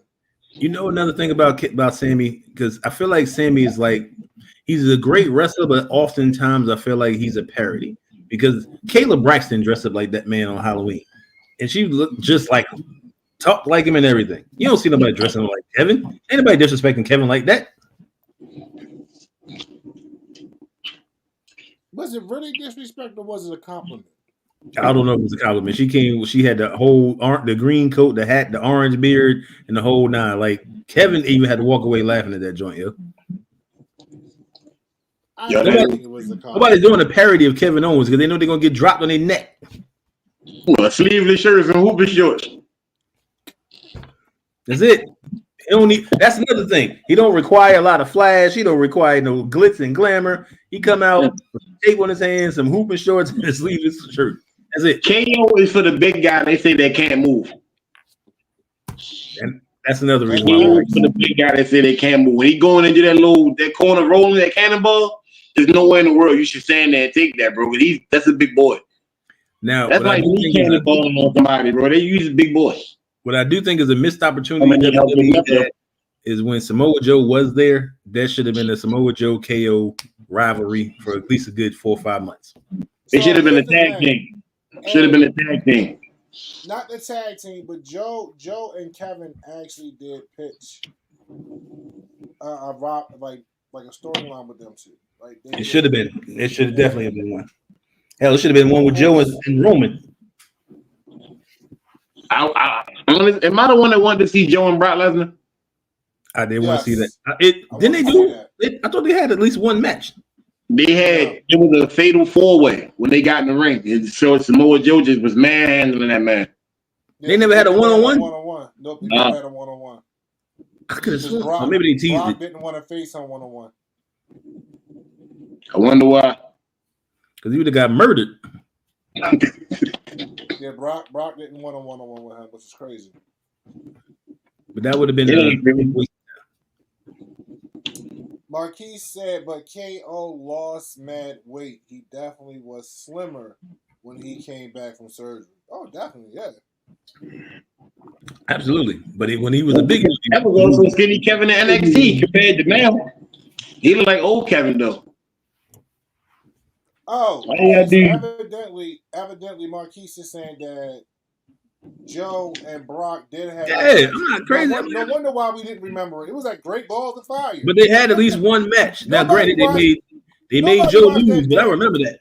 Another thing about Sammy, because I feel like Sammy is like he's a great wrestler, but oftentimes I feel like he's a parody. Because Kayla Braxton dressed up like that man on Halloween, and she looked just like him, talked like him, and everything. You don't see nobody dressing like Kevin. Ain't nobody disrespecting Kevin like that. Was it really disrespect or was it a compliment? I don't know if it was a compliment. She came. She had the whole the green coat, the hat, the orange beard, and the whole nine. Like Kevin even had to walk away laughing at that joint. Yo, I didn't think it was a compliment. nobody's doing a parody of Kevin Owens because they know they're gonna get dropped on their neck. Well, sleeveless shirts and hooping shorts. That's it. He don't need. That's another thing. He don't require a lot of flash. He don't require no glitz and glamour. He come out with tape on his hands, some hooping shorts, and a sleeveless shirt. That's it. KO is for the big guy. They say they can't move. And that's another reason KO why. is for the big guy. They say they can't move. When he going into that corner rolling that cannonball, there's nowhere in the world you should stand there and take that, bro. That's a big boy. Now That's like me cannonballing on somebody, bro. They use big boys. What I do think is a missed opportunity is when Samoa Joe was there. That should have been a Samoa Joe KO rivalry for at least a good 4 or 5 months. It should have been a tag team. Should have been a tag team. Not the tag team, but Joe and Kevin actually did pitch a storyline with them two. Like it should have been. It should have definitely been one. Hell, it should have been one with Joe and Roman. Am I the one that wanted to see Joe and Brock Lesnar? I did want to see that. Didn't they do it? I thought they had at least one match. It was a fatal 4-way when they got in the ring. It showed Samoa Joe just was manhandling that man. They never had a one-on-one? Nope, they never had a one-on-one. I could have sworn. Maybe they teased Brock it. didn't want to face on one-on-one. I wonder why. Because he would have got murdered. Yeah, Brock didn't want a one-on-one with him, which is crazy. But that would have been Marquise said, but KO lost mad weight. He definitely was slimmer when he came back from surgery. Oh, definitely, yeah. Absolutely. But when he was a big... That was also skinny Kevin in NXT compared to now. He looked like old Kevin, though. Oh, evidently, Marquise is saying that Joe and Brock did have. Yeah, I'm not crazy. No wonder why we didn't remember it. It was like Great Balls of Fire. But they had at least one match. Now, granted, they made Joe lose, but I remember that.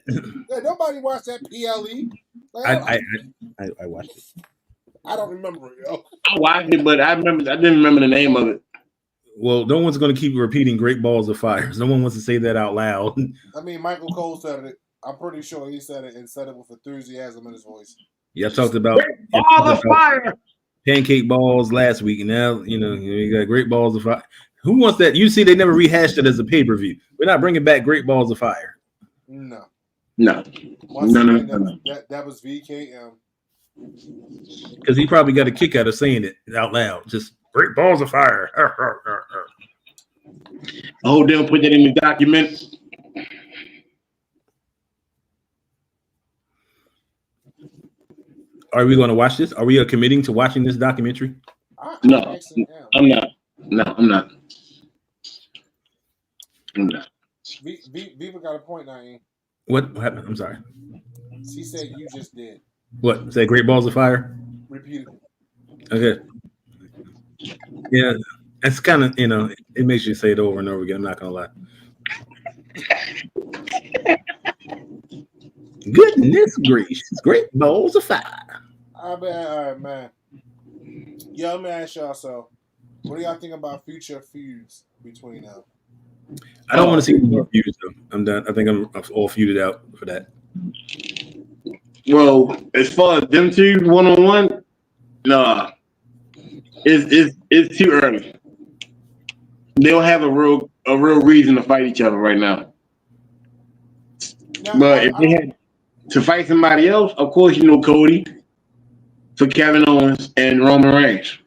Yeah, nobody watched that PLE. Like, I watched it. I don't remember it. Yo. I watched it, but I didn't remember the name of it. Well, no one's going to keep repeating Great Balls of Fire. No one wants to say that out loud. I mean, Michael Cole said it. I'm pretty sure he said it and said it with enthusiasm in his voice. Yeah, I talked about Balls of Fire, pancake balls last week, and now you got Great Balls of Fire. Who wants that? You see, they never rehashed it as a pay-per-view. We're not bringing back Great Balls of Fire. No. No. That was VKM. Because he probably got a kick out of saying it out loud. Just Great Balls of Fire. Oh, they'll put that in the document. Are we going to watch this? Are we committing to watching this documentary? No, I'm not. No, I'm not. I'm not. Viva got a point now, Ian. What happened? I'm sorry. She said you just did. What? Say Great Balls of Fire? Repeat it. Okay. Yeah, it's kind of, it makes you say it over and over again. I'm not going to lie. Goodness gracious. Great Balls of Fire. All right, man. Yo, let me ask y'all, so what do y'all think about future feuds between them? I don't want to see more feuds, though. I'm done. I think I'm all feuded out for that. Well, as far as them two one-on-one, nah. It's too early. They don't have a real reason to fight each other right now. But if they had to fight somebody else, of course, Cody for Kevin Owens and Roman Reigns.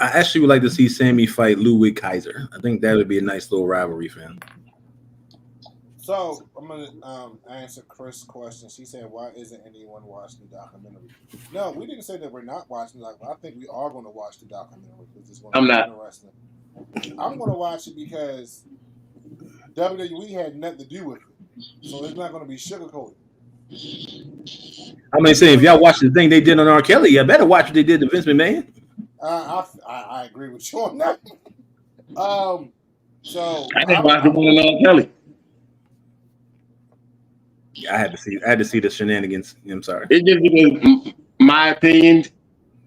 I actually would like to see Sammy fight Ludwig Kaiser. I think that would be a nice little rivalry for him. So I'm gonna answer Chris' question. She said, "Why isn't anyone watching the documentary?" No, we didn't say that we're not watching the documentary. I think we are going to watch the documentary because it's going to be interesting. I'm going to watch it because WWE had nothing to do with it, so it's not going to be sugarcoated. I'm gonna say, if y'all watch the thing they did on R. Kelly, you better watch what they did to Vince McMahon. I agree with you on that. So I didn't watch the one on R. Kelly. I had to see the shenanigans. I'm sorry. It's just because my opinion.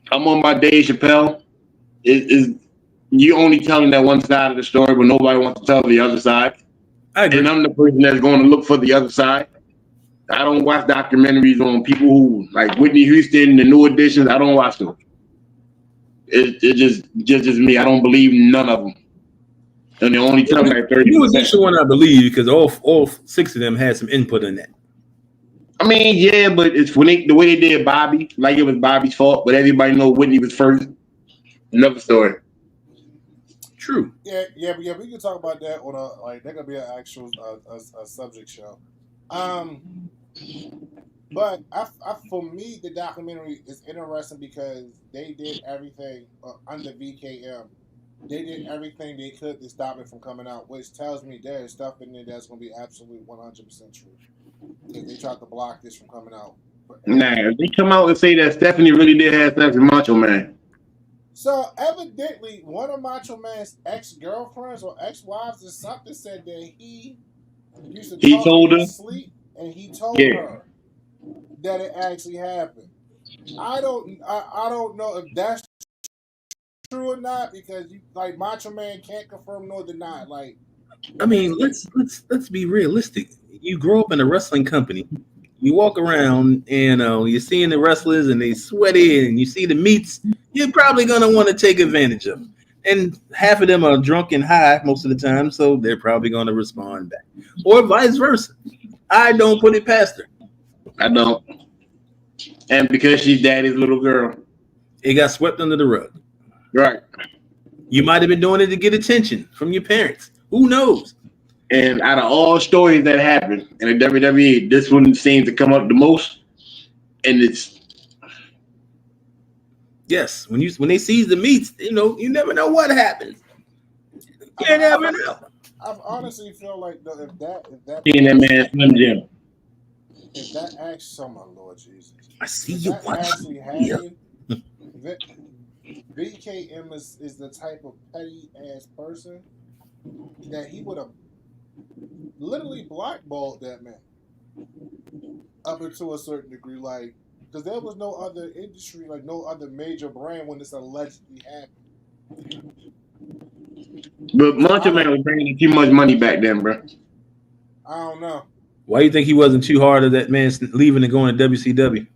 I'm on my Dave Chappelle. Is you only telling that one side of the story, but nobody wants to tell the other side. I agree. And I'm the person that's going to look for the other side. I don't watch documentaries on people who like Whitney Houston, the New Editions. I don't watch those. It just me. I don't believe none of them. And they only tell me like 30%. New Edition one I believe because all 6 of them had some input in that. I mean, yeah, but it's when the way they did Bobby, like it was Bobby's fault, but everybody know Whitney was first. Another story. True. Yeah. We can talk about that on that could be an actual a subject show. But for me, the documentary is interesting because they did everything under VKM. They did everything they could to stop it from coming out, which tells me there's stuff in there that's going to be absolutely 100% true. Because they tried to block this from coming out. Nah, they come out and say that Stephanie really did have sex with Macho Man. So evidently, one of Macho Man's ex-girlfriends or ex-wives or something said that he used to talk in his sleep, and he told her that it actually happened. I don't know if that's true or not because Macho Man can't confirm nor deny. I mean, let's be realistic. You grow up in a wrestling company. You walk around and you're seeing the wrestlers and they sweaty and you see the meats. You're probably gonna want to take advantage of them. And half of them are drunk and high most of the time, so they're probably gonna respond back, or vice versa. I don't put it past her. I don't. And because she's daddy's little girl, it got swept under the rug. Right. You might have been doing it to get attention from your parents. Who knows? And out of all stories that happen in the WWE, this one seems to come up the most. And it's yes, when they seize the meats, you never know what happens. You never know. I honestly feel like if that seeing that man Slim Jim. If that actually, oh my Lord Jesus, I see you actually happened, VKM is the type of petty ass person that he would have literally blackballed that man up into a certain degree, because there was no other industry, no other major brand when this allegedly happened. But Macho Man was bringing in too much money back then, bro. I don't know. Why do you think he wasn't too hard of that man leaving and going to WCW?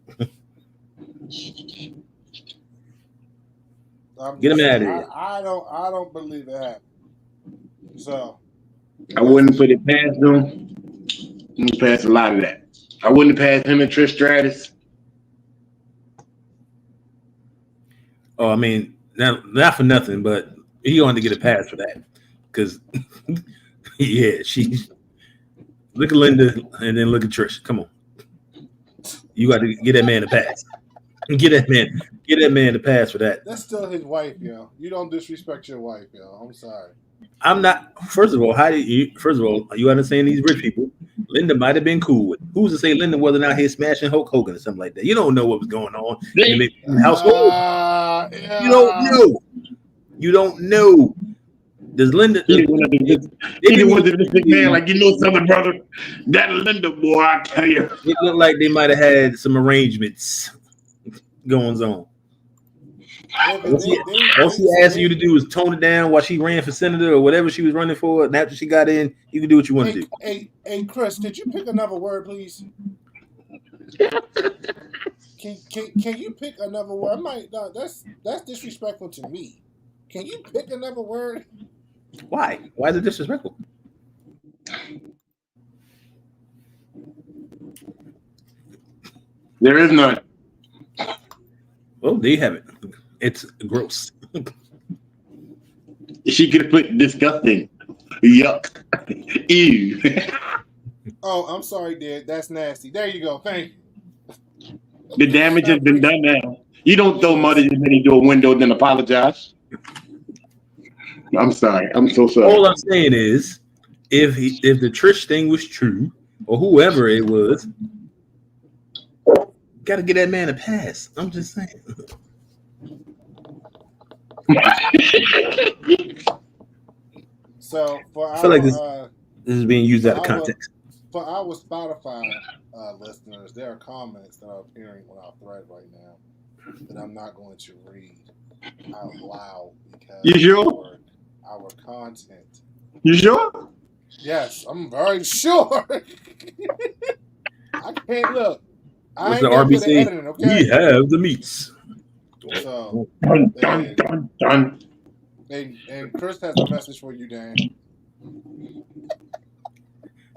Get him out of here. I don't believe it happened. So I wouldn't put it past them. I wouldn't pass a lot of that. I wouldn't pass him and Trish Stratus. Oh, I mean, not for nothing, but he going to get a pass for that. Because, yeah, she's look at Linda and then look at Trish. Come on. You got to get that man a pass. Get that man a pass for that. That's still his wife, yo. You don't disrespect your wife, yo. I'm sorry. I'm not. First of all, you understand these rich people? Linda might have been cool with. Who's to say Linda wasn't out here smashing Hulk Hogan or something like that? You don't know what was going on in the household. Yeah. You don't know. You don't know. Does Linda? He was a big man, like something, brother. That Linda boy, I tell you. It looked like they might have had some arrangements going on. All she asked you to do was tone it down while she ran for senator or whatever she was running for. And after she got in, you can do what you want to do. Hey, Chris, could you pick another word, please? Can you pick another word? That's disrespectful to me. Can you pick another word? Why? Why is it disrespectful? There is none. Well, there you have it. It's gross. She could have put disgusting. Yuck. Ew. Oh, I'm sorry, Dad. That's nasty. There you go. Thank you. The damage has been done now. You don't throw mother into a window then apologize. I'm sorry. I'm so sorry. All I'm saying is, if the Trish thing was true, or whoever it was, got to get that man a pass. I'm just saying. So for I feel like this is being used out of context. for our Spotify listeners, there are comments that are appearing on our thread right now that I'm not going to read out loud because You sure? our content. You sure? Yes, I'm very sure. I can't look. I What's ain't the that good at RBC? editing, We okay? have the meats. So, Dun, dun, dun, dun. and Chris has a message for you, Dan.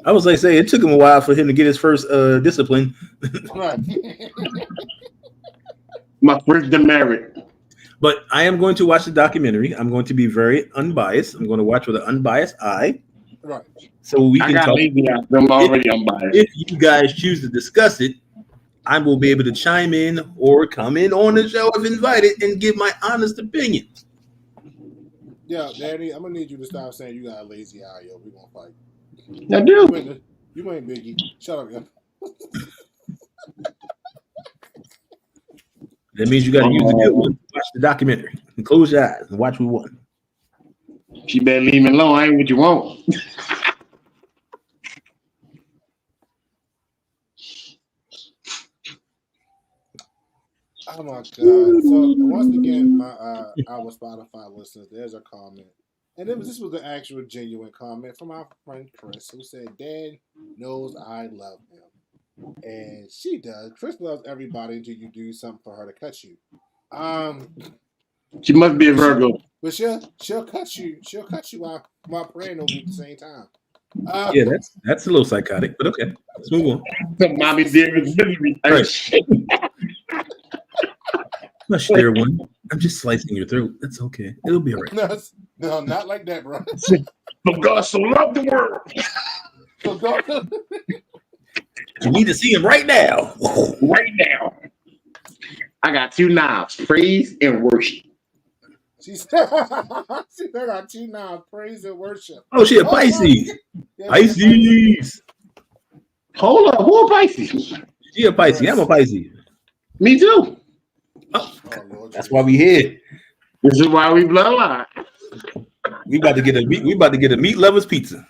I was like, say it took him a while for him to get his first discipline, Right. My first demerit. but I am going to watch the documentary. I'm going to be very unbiased. I'm going to watch with an unbiased eye, Right. so we I can got talk. lazy after I'm already unbiased. If you guys choose to discuss it, I will be able to chime in or come in on the show if invited and give my honest opinion. Yeah, Danny, I'm gonna need you to stop saying you got a lazy eye, yo. We gonna fight. I do. You ain't Biggie. Shut up, yo. That means you got to use the good one. Watch the documentary and close your eyes and watch who won. She better leave me alone. I ain't what you want. Oh my god! So once again, my our Spotify listeners, there's a comment, and this was the actual genuine comment from our friend Chris, who said, "Dan knows I love him, and she does. Chris loves everybody until you do something for her to cut you. She must be a Virgo. But she'll cut you. She'll cut you while praying over you at the same time. Yeah, that's a little psychotic, but okay. Let's move on. Mommy dear, Hush there, one. I'm just slicing your throat. That's okay. It'll be all right. No, not like that, bro. But God so loved the world. So God, You need to see him right now. Right now. I got two knobs, praise and worship. she said, I got you now. Praise and worship. Oh, she a Pisces. Yeah, Pisces. Hold up, who a Pisces? She a Pisces. I'm a Pisces. Me too. Oh, Lord, that's why we here. This is why we bloodline. We about to get a meat lovers pizza.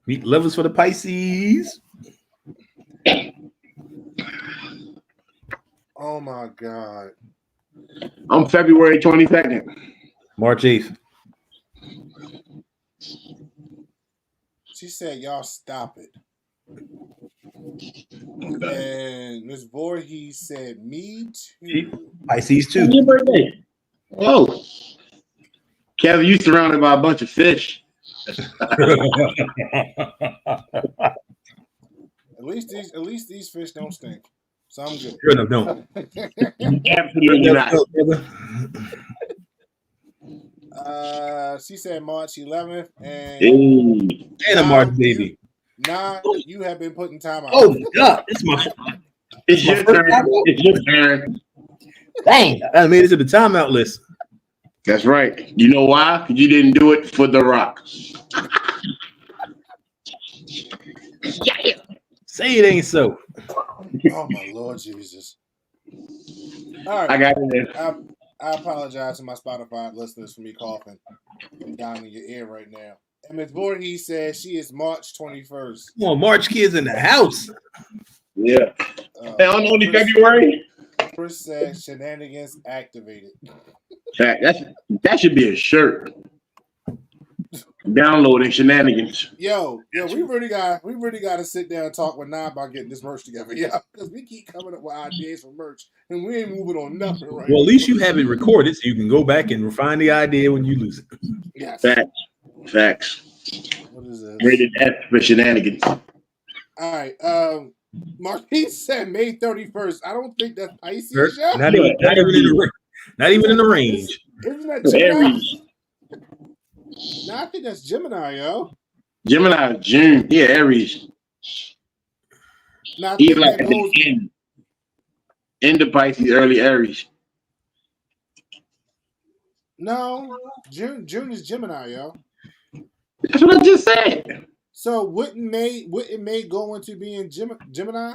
Meat lovers for the Pisces. Oh my God. I'm February 22nd. March 8th. She said, "Y'all stop it." And Miss Voorhees said, "Me too." Pisces too. Your birthday. Oh. Kevin, you surrounded by a bunch of fish. At least these fish don't stink. So I'm good. Sure enough, don't. Absolutely not. She said March 11th, and Hey. And a March baby. Now you have been putting time out. Oh my God, it's my. It's your turn. It's your turn. Dang, I made it to the timeout list. That's right. You know why? Because you didn't do it for The Rock. Yeah. Say it ain't so. Oh my Lord Jesus! All right, I got it. I apologize to my Spotify listeners for me coughing down in your ear right now. And Ms. Voorhees says she is March 21st. Come on, March kids in the house. Yeah. Hey, on only February. Chris says shenanigans activated. That should be a shirt. Downloading shenanigans. Yo, we really got to sit down and talk with Nah about getting this merch together, yeah, because we keep coming up with ideas for merch and we ain't moving on nothing right now. Well, at least you have it recorded, so you can go back and refine the idea when you lose it. Yes. Facts. What is this? Rated F for shenanigans. All right. Marquise said May 31st. I don't think that's Pisces. Not even in the range. Isn't that Gemini? Aries. No, I think that's Gemini, yo. Gemini, June. Yeah, Aries. No, He's like at the end of Pisces, early Aries. No, June is Gemini, yo. That's what I just said. So wouldn't May go into being Gemini?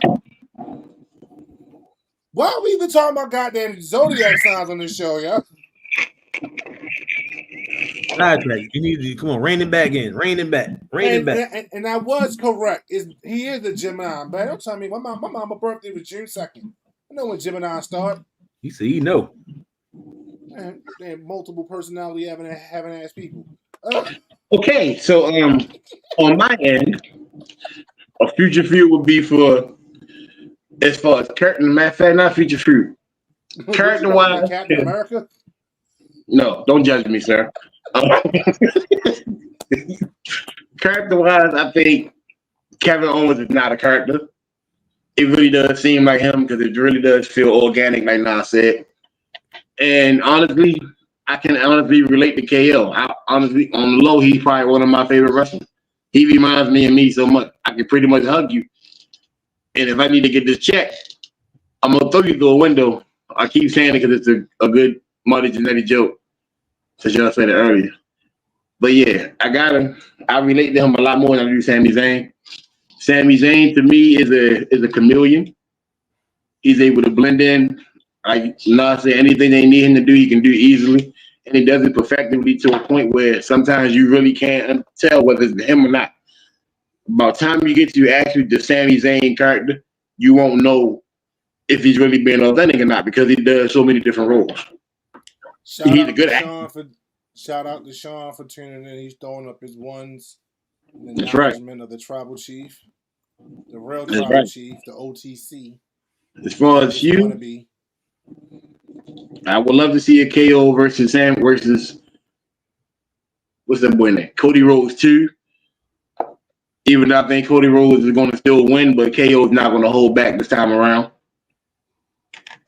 Why are we even talking about goddamn zodiac signs on this show, yo? sidetrack. You need to come on, rein it back in, rein it back. And I was correct. He is a Gemini, but don't tell me my mama's birthday was June 2nd. I know when Gemini start. He said he know. Man, they have multiple personality having ass people. Okay, so on my end, a future feud would be for as far as curtain. Matter of fact, not future feud. Character wise, Captain America. No, don't judge me, sir. Character wise, I think Kevin Owens is not a character. It really does seem like him because it really does feel organic, like Nas said. And honestly, I can honestly relate to KO. Honestly, on the low, he's probably one of my favorite wrestlers. He reminds me of me so much. I can pretty much hug you. And if I need to get this check, I'm going to throw you through a window. I keep saying it because it's a good Muddy Genetti joke. Since y'all said it earlier. But yeah, I got him. I relate to him a lot more than I do Sami Zayn. Sami Zayn to me is a chameleon. He's able to blend in. Like Nas said, anything they need him to do, he can do easily. And he does it perfectly to a point where sometimes you really can't tell whether it's him or not. By the time you get to actually the Sami Zayn character, you won't know if he's really being authentic or not because he does so many different roles. He's a good actor. Shout out to Sean for tuning in. He's throwing up his ones. In That's right. Of the tribal chief, the real tribal chief, the OTC. As far as you, I would love to see a KO versus Sam versus what's that boy name? Cody Rhodes too. Even though I think Cody Rhodes is going to still win, but KO is not going to hold back this time around.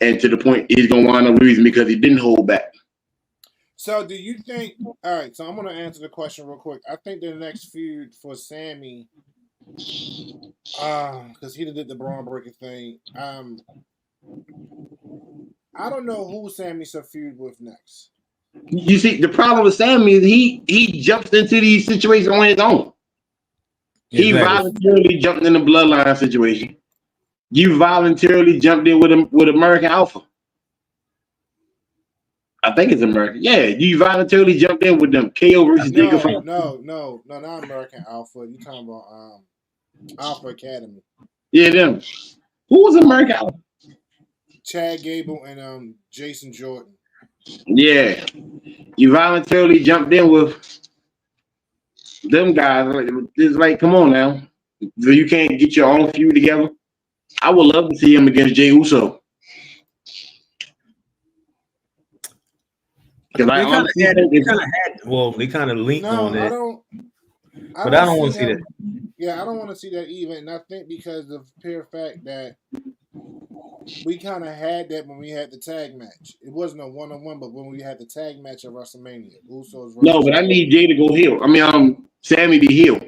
And to the point, he's going to wind up losing because he didn't hold back. So do you think, all right, so I'm going to answer the question real quick. I think the next feud for Sammy, because he did the Braun Breaker thing, I don't know who Sammy should feud with next. You see, the problem with Sammy is he jumps into these situations on his own. He voluntarily jumped in the bloodline situation. You voluntarily jumped in with American Alpha. I think it's American. Yeah, you voluntarily jumped in with them. KO versus Jacob. No, not American Alpha. You talking about Alpha Academy? Yeah, them. Who was American Alpha? Chad Gable and Jason Jordan. Yeah, you voluntarily jumped in with them guys. It's like, come on now. So you can't get your own feud together. I would love to see him against Jey Uso. They kind of linked on that. I don't want to see that. Yeah, I don't want to see that either. And I think because of the pure fact that we kind of had that when we had the tag match. It wasn't a one-on-one, but when we had the tag match at WrestleMania. Usos no, but I need Jay to go heel. I mean, Sammy to heel.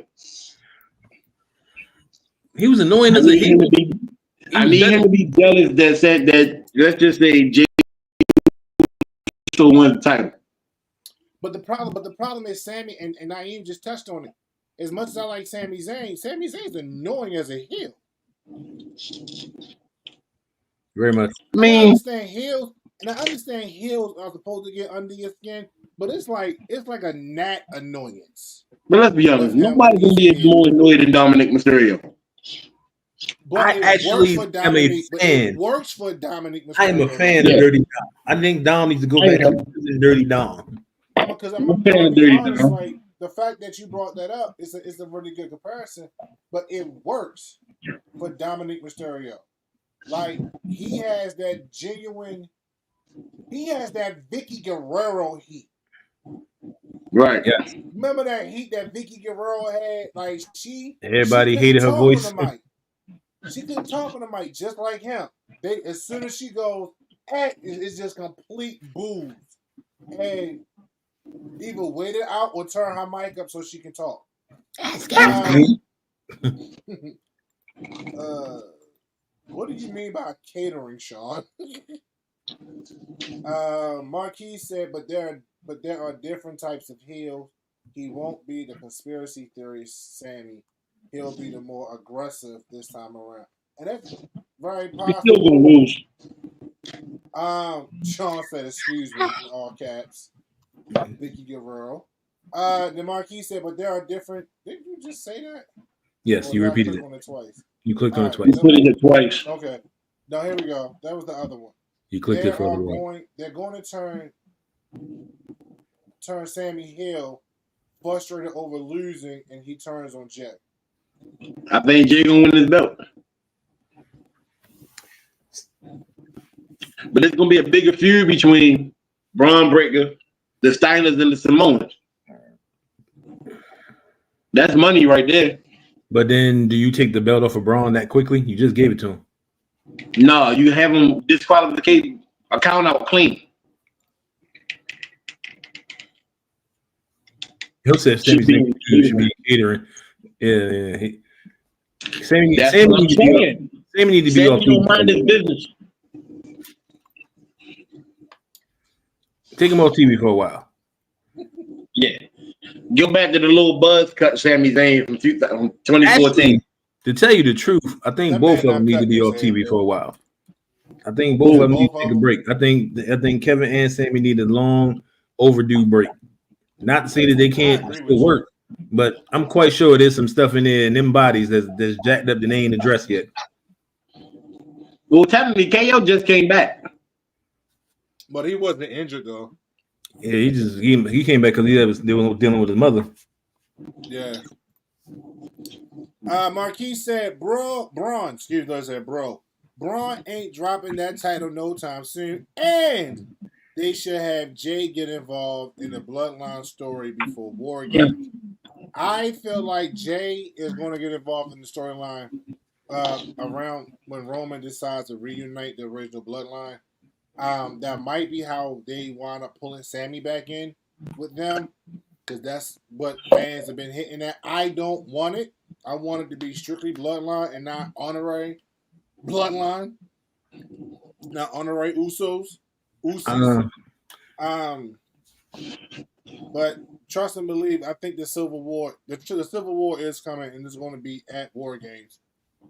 He was annoying as a heel. I need him to be jealous that said that, let's just say Jay still won the title. But the problem is Sammy, and Naeem just touched on it. As much as I like Sami Zayn's annoying as a heel. Very much. I understand heels are supposed to get under your skin, but it's like a gnat annoyance. But let's be honest, nobody can be more annoyed than Dominic Mysterio. But it works for Dominic Mysterio. I am a fan of Dirty Dom. I think Dom needs to go back to Dirty Dom. Because I'm going to be honest, like the fact that you brought that up is a really good comparison, but it works for Dominic Mysterio. Like he has that Vicky Guerrero heat. Right. Yeah. Remember that heat that Vicky Guerrero had? Like everybody hated her voice. She couldn't talk on the mic just like him. As soon as she goes, it's just complete booze. And either wait it out or turn her mic up so she can talk. What do you mean by catering, Sean? Marquis said, but there are different types of heels. He won't be the conspiracy theorist, Sammy. He'll be the more aggressive this time around. And that's very powerful. He's still gonna lose. Sean said, excuse me, in all caps. Vicky Guerrero. The Marquis said, but there are different. Didn't you just say that? Yes, Or you did I repeated click it. on it twice? You clicked on it All right, twice. You put it twice. Okay. Now here we go. That was the other one. You clicked it further right. They're going to turn Sammy Hill frustrated over losing, and he turns on Jay. I think Jay gonna win this belt. But it's gonna be a bigger feud between Braun Breaker, the Steiners, and the Samoans. That's money right there. But then, do you take the belt off of Braun that quickly? You just gave it to him. No, you have him disqualification, a count out clean. He'll say Sammy should be catering. Yeah. Sammy needs to be off don't mind his business. Take him off TV for a while. Yeah. Go back to the little buzz cut Sami Zayn from 2014. Actually, to tell you the truth, I think both of them need to be off TV for a while. I think both of them need to take a break. I think Kevin and Sammy need a long overdue break. Not to say that they can't still work, but I'm quite sure there's some stuff in there in them bodies that's jacked up that they ain't addressed yet. Well, technically, KO just came back. But he wasn't injured though. Yeah, he came back because he was dealing with his mother. Yeah. Marquis said, Braun ain't dropping that title no time soon, and they should have Jay get involved in the Bloodline story before War Games. I feel like Jay is going to get involved in the storyline around when Roman decides to reunite the original Bloodline. That might be how they wind up pulling Sammy back in with them, because that's what fans have been hitting at. I don't want it. I want it to be strictly Bloodline and not honorary Bloodline, not honorary Usos. But trust and believe, I think the Civil War is coming, and it's going to be at War Games.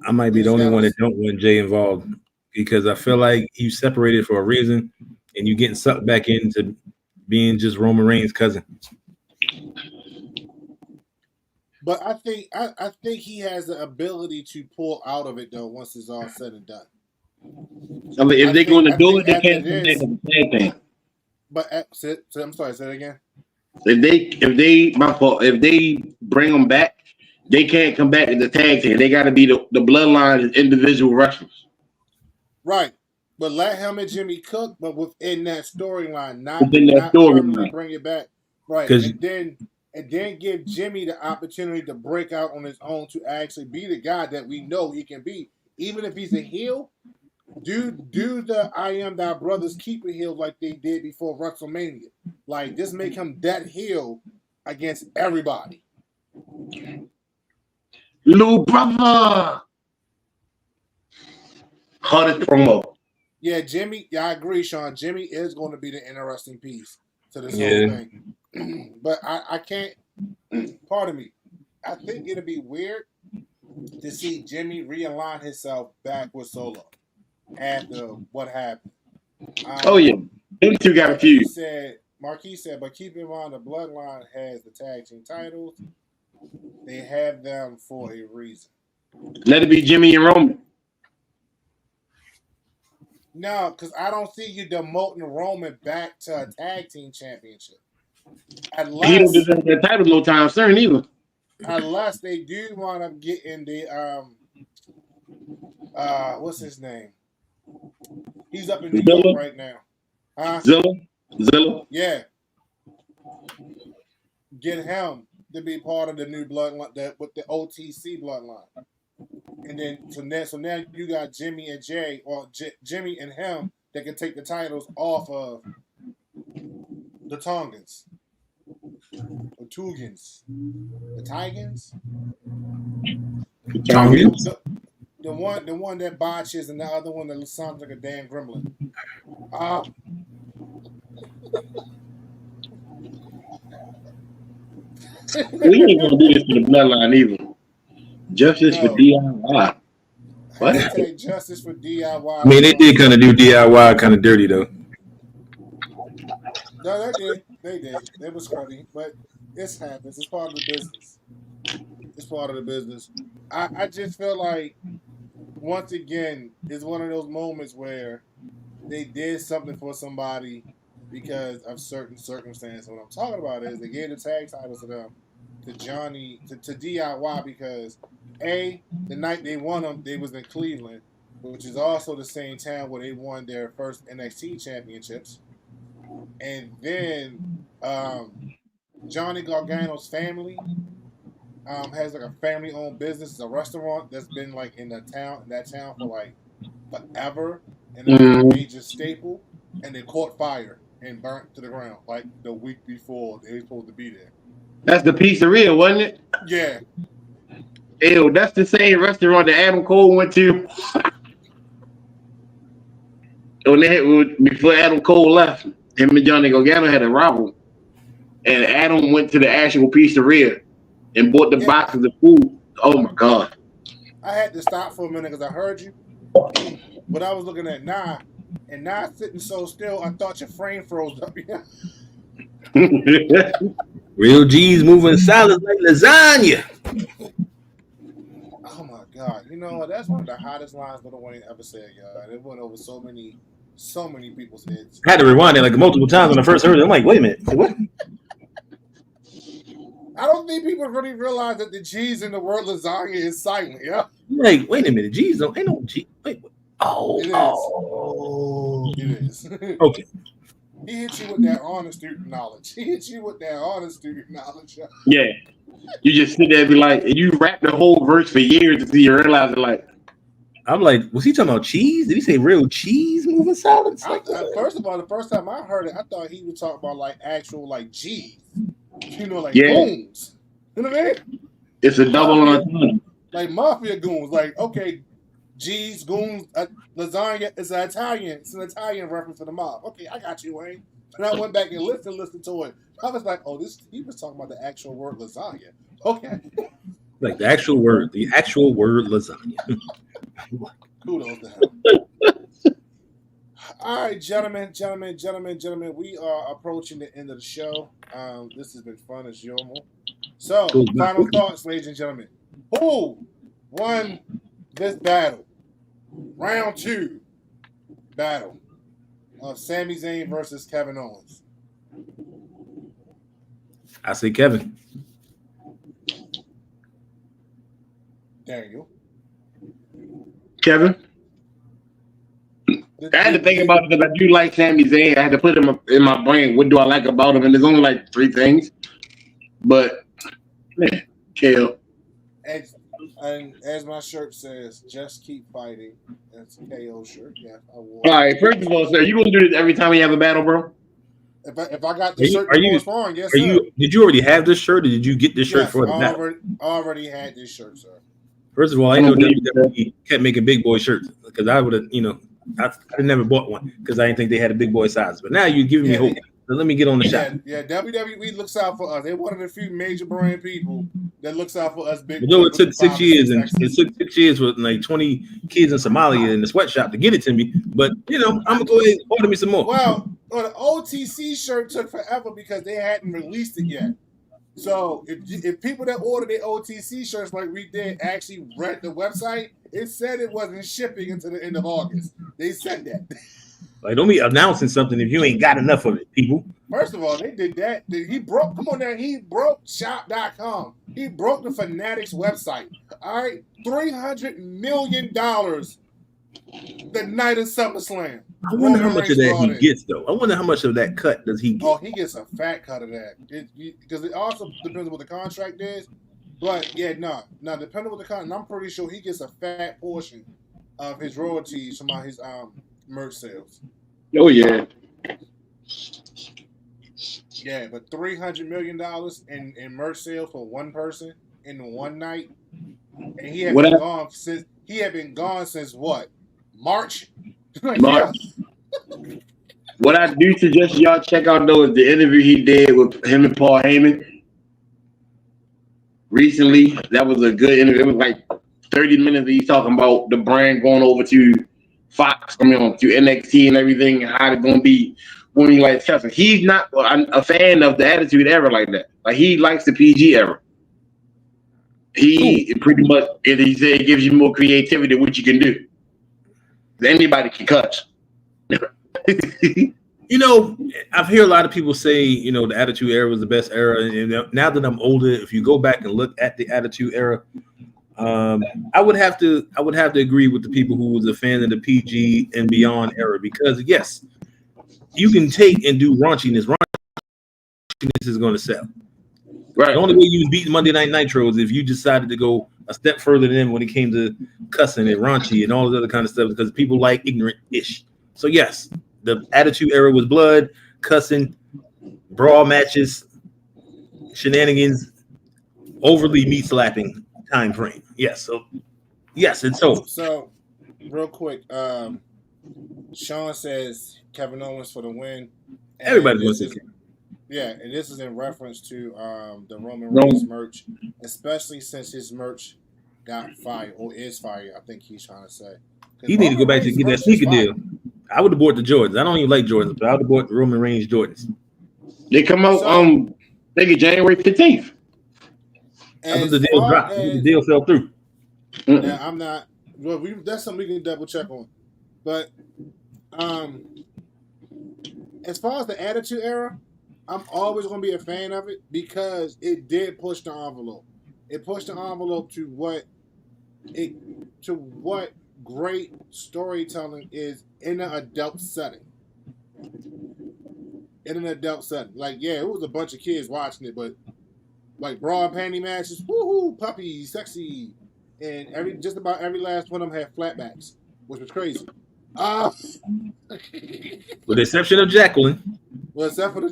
I might be the only one that don't want Jay involved, because I feel like you separated for a reason, and you getting sucked back into being just Roman Reigns' cousin. But I think he has the ability to pull out of it though once it's all said and done. I mean, if they're going to do it, they can't do the thing. But I'm sorry, say it again. If they bring them back, they can't come back in the tag team. They got to be the Bloodline as individual wrestlers. Right. But let him and Jimmy cook, but within that storyline, not bring it back. Right. And then give Jimmy the opportunity to break out on his own to actually be the guy that we know he can be. Even if he's a heel, do the I Am Thy Brother's Keeper heel like they did before WrestleMania. Like, just make him that heel against everybody. Little brother. Hardest promo. Yeah, Jimmy. Yeah, I agree, Sean. Jimmy is going to be the interesting piece to this whole thing. But I can't. Pardon me. I think it'll be weird to see Jimmy realign himself back with Solo after what happened. Oh yeah, them two got a feud. Marquis said, but keep in mind the Bloodline has the tag team titles. They have them for a reason. Let it be Jimmy and Roman. No, because I don't see you demoting Roman back to a tag team championship. He don't deserve that title no time soon either. Unless they do want to get in the what's his name? He's up in New York right now. Zilla? Yeah. Get him to be part of the new bloodline with the OTC bloodline. And then so now you got Jimmy and Jay, or Jimmy and him, that can take the titles off of the Tongans. The Tugans. The Tigans? The one that botches, and the other one that sounds like a damn gremlin. We ain't gonna do this to the bloodline either. Justice for DIY. What? I take justice for DIY. I mean, they did kind of do DIY kind of dirty though. No, they did. They did. It was cruddy, but it happens. It's part of the business. It's part of the business. I just feel like once again it's one of those moments where they did something for somebody because of certain circumstances. What I'm talking about is they gave the tag titles to them to Johnny to DIY because the night they won them they was in Cleveland, which is also the same town where they won their first NXT championships, and then Johnny Gargano's family has like a family owned business. It's a restaurant that's been like in that town for like forever, and that's a major staple. And they caught fire and burnt to the ground like the week before they were supposed to be there. That's the pizzeria, wasn't it? Yeah, Ew, that's the same restaurant that Adam Cole went to before Adam Cole left. Him and Johnny Gargano had a rival, and Adam went to the actual pizzeria and bought the boxes of food. Oh my god! I had to stop for a minute because I heard you, but I was looking at Nah, and Nah sitting so still, I thought your frame froze up. Real G's moving salads like lasagna. Oh my god! You know that's one of the hottest lines Lil Wayne ever said, y'all. It went over so many people's heads. I had to rewind it like multiple times when I first heard it. I'm like, wait a minute, what? I don't think people really realize that the G's in the word lasagna is silent. Yeah. Like, wait a minute, G's ain't no G. Wait, oh, It is. oh, It is. okay. He hit you with that honest student knowledge. Yeah, you just sit there and be like, and you rap the whole verse for years until you realize it. Like, I'm like, was he talking about cheese? Did he say real cheese moving salads? First of all, the first time I heard it, I thought he was talking about like actual like G's. You know, like goons. You know what I mean? It's a double entendre. Like mafia goons. Like, okay, G's, goons, lasagna. It's an Italian reference to the mob. Okay, I got you, Wayne. And I went back and listened to it. I was like, oh, he was talking about the actual word lasagna. Okay. Like the actual word lasagna. Kudos to him. All right, gentlemen, we are approaching the end of the show. This has been fun as normal. So, final thoughts, ladies and gentlemen. Who won this battle? Round 2 battle of Sami Zayn versus Kevin Owens. I say Kevin. Daniel. Kevin. I had to think about it because I do like Sami Zayn. I had to put him in my brain. What do I like about him? And there's only like 3 things. But, man, KO. And as my shirt says, just keep fighting. That's a KO shirt. Yeah, I wore. All right, first of all, sir, you gonna do this every time we have a battle, bro? If I got the shirt correspond, yes, sir. Did you already have this shirt, or did you get this shirt for the battle? Already had this shirt, sir. First of all, I know WWE kept making big boy shirts because I would have, I never bought one because I didn't think they had a big boy size. But now you're giving me hope. So let me get on the shot. Yeah, WWE looks out for us. They're one of the few major brand people that looks out for us. Big. It took 6 years, and it took 6 years with like 20 kids in Somalia in the sweatshop to get it to me. But I'm gonna go ahead and order me some more. Well, the OTC shirt took forever because they hadn't released it yet. So if people that ordered their OTC shirts like we did actually read the website, it said it wasn't shipping until the end of August. They said that. Like, don't be announcing something if you ain't got enough of it, people. First of all, they did that. He broke shop.com. He broke the Fanatics website. All right, $300 million the night of SummerSlam. I wonder how much of that he gets, though. I wonder how much of that cut does he get. Oh, he gets a fat cut of that. Because it also depends on what the contract is. But, yeah, no. Now, depending on what the contract, I'm pretty sure he gets a fat portion of his royalties from his merch sales. Oh, yeah. Yeah, but $300 million in merch sales for one person in one night. And he had been gone since what? March? March. What I do suggest y'all check out though is the interview he did with him and Paul Heyman recently. That was a good interview. It was like 30 minutes. He's talking about the brand going over to Fox, to NXT and everything, and how they're going to be when he likes cussing. He's not a fan of the Attitude Era like that. Like he likes the PG era. He pretty much, and he said it gives you more creativity what you can do. Anybody can cuss. You know, I've heard a lot of people say, you know, the Attitude Era was the best era. And now that I'm older, if you go back and look at the Attitude Era, I would have to agree with the people who was a fan of the PG and beyond era, because yes, you can take and do raunchiness. Raunchiness is going to sell. Right. The only way you was beating Monday Night Nitro is if you decided to go a step further than when it came to cussing and raunchy and all this other kind of stuff, because people like ignorant-ish. So yes, the Attitude Era was blood, cussing, brawl matches, shenanigans, overly meat slapping time frame. Yes, so yes, it's over. So real quick, Sean says Kevin Owens for the win. Everybody wants to. Yeah, and this is in reference to the Roman Reigns merch, especially since his merch got fired or is fired. I think he's trying to say he need to go back to get that sneaker deal. I would have bought the Jordans. I don't even like Jordans, but I would have bought the Roman Reigns Jordans. They come out maybe January 15th. And the deal dropped. The deal fell through. Yeah, I'm not. Well, that's something we can double check on. But as far as the Attitude Era, I'm always going to be a fan of it because it did push the envelope. It pushed the envelope to what great storytelling is in an adult setting. In an adult setting. Like, yeah, it was a bunch of kids watching it, but like bra and panty matches, woohoo, puppy, sexy. And just about every last one of them had flatbacks, which was crazy. With the exception of Jacqueline. Well, except for the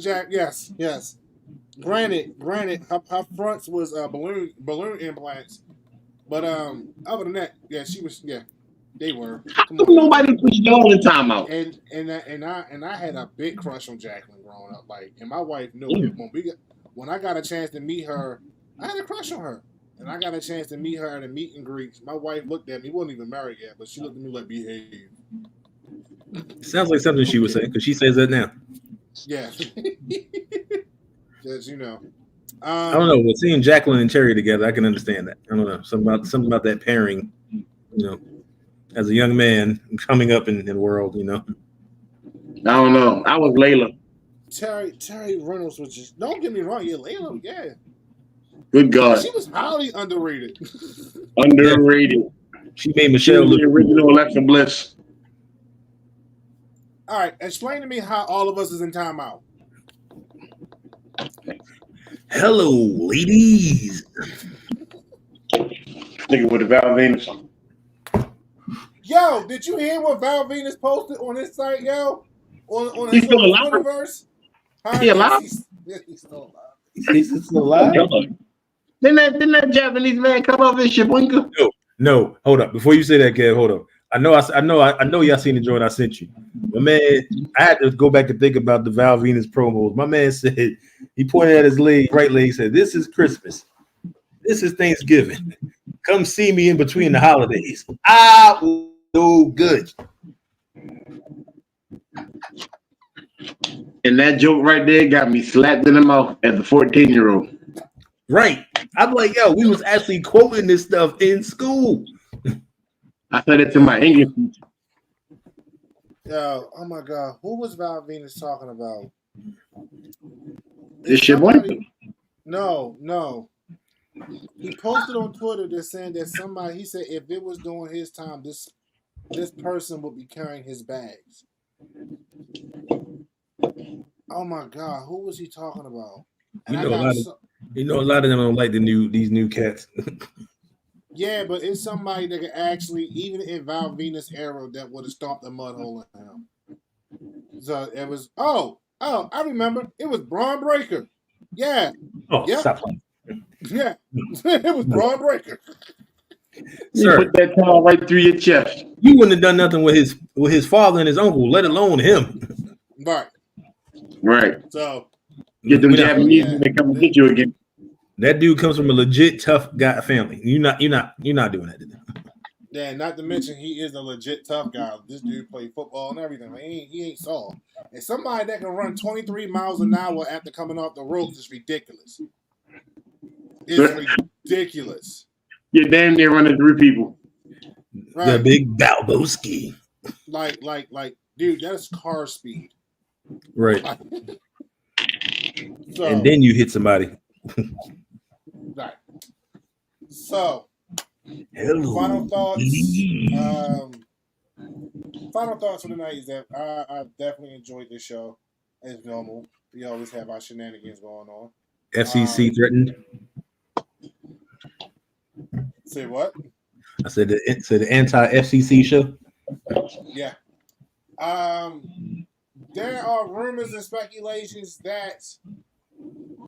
yes. Granted, her fronts was balloon implants, but other than that, they were. Nobody pushed y'all in timeout. And I had a big crush on Jacqueline growing up, like, and my wife knew it. When I got a chance to meet her, I had a crush on her, and I got a chance to meet her at a meet and greet. My wife looked at me; wasn't even married yet, but she looked at me like, "Behave." Sounds like something she would say, because she says that now. Yeah. Just, you know. I don't know. But seeing Jacqueline and Cherry together, I can understand that. I don't know. Something about that pairing, you know, as a young man coming up in the world, you know. I don't know. I was Layla. Terry Reynolds was just, don't get me wrong, Layla, yeah. Good God. She was highly underrated. Underrated. She made Michelle look the original Alexa Bliss. All right, explain to me how all of us is in timeout. Hello, ladies. Nigga with the Val Venus. Yo, did you hear what Val Venus posted on his site, yo? On his universe? He alive? He's still alive. He's still alive? Didn't that Japanese man come off his Shibuya? No. Hold up. Before you say that, Kev, hold up. I know y'all seen the joint I sent you. But man, I had to go back and think about the Val Venus promos. My man said, he pointed at his right leg, said, "This is Christmas. This is Thanksgiving. Come see me in between the holidays." So good. And that joke right there got me slapped in the mouth as a 14-year-old. Right. I'm like, yo, we was actually quoting this stuff in school. I said it to my English teacher. Yo, oh my God. Who was Val Venus talking about? This shit boy? No. He posted on Twitter that saying that he said if it was during his time, this person would be carrying his bags. Oh my God, who was he talking about? A lot of them don't like these new cats. Yeah, but it's somebody that could actually, even in Val Venus era, that would have stomped a mud hole in him. So it was, I remember. It was Braun Breaker. Yeah. Oh, yep. Stop playing. Yeah. It was Braun Breaker. Sir, you put that towel right through your chest. You wouldn't have done nothing with his father and his uncle, let alone him. Right. So get them Japanese when they come and get you again. That dude comes from a legit tough guy family. You're not doing that. Yeah, not to mention he is a legit tough guy. This dude played football and everything. He ain't soft. And somebody that can run 23 miles an hour after coming off the ropes is ridiculous. It's ridiculous. You're damn near running through people. The Right. big Balboski. Like, dude, that's car speed. Right. So, And then you hit somebody. right. So, Hello. final thoughts. Final thoughts for tonight is that I definitely enjoyed this show as normal. We always have our shenanigans going on. FCC threatened. Say what? I said the anti-FCC show. Yeah. There are rumors and speculations that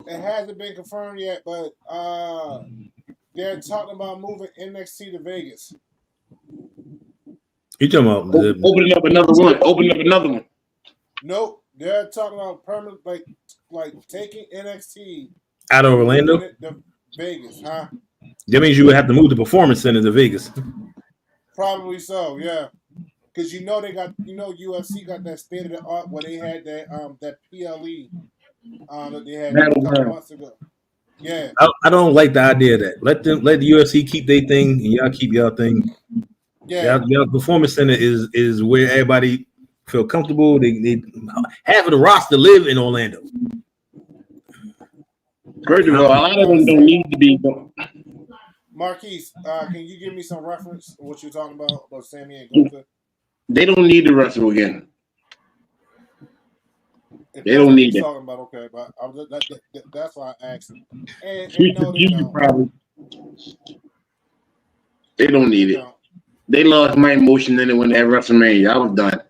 it hasn't been confirmed yet, but they're talking about moving NXT to Vegas. You talking about Opening up another one. Nope, they're talking about permanent, like taking NXT out of Orlando to Vegas, huh? That means you would have to move the Performance Center to Vegas. Probably so, yeah. Because UFC got that state of the art where they had that PLE that they had a couple months ago. Yeah, I don't like the idea of that. Let the UFC keep their thing and y'all keep y'all thing. yeah. Y'all Performance Center is where everybody feel comfortable. They half of the roster live in Orlando. First of all, a lot of them don't need to be. Marquise, can you give me some reference of what you're talking about Sammy and Gunther? They don't need to wrestle again. If they don't need it. Talking about okay, but that's why I asked. And no, they don't. Probably. They don't need it. They lost my emotion in it when they had WrestleMania. I was done.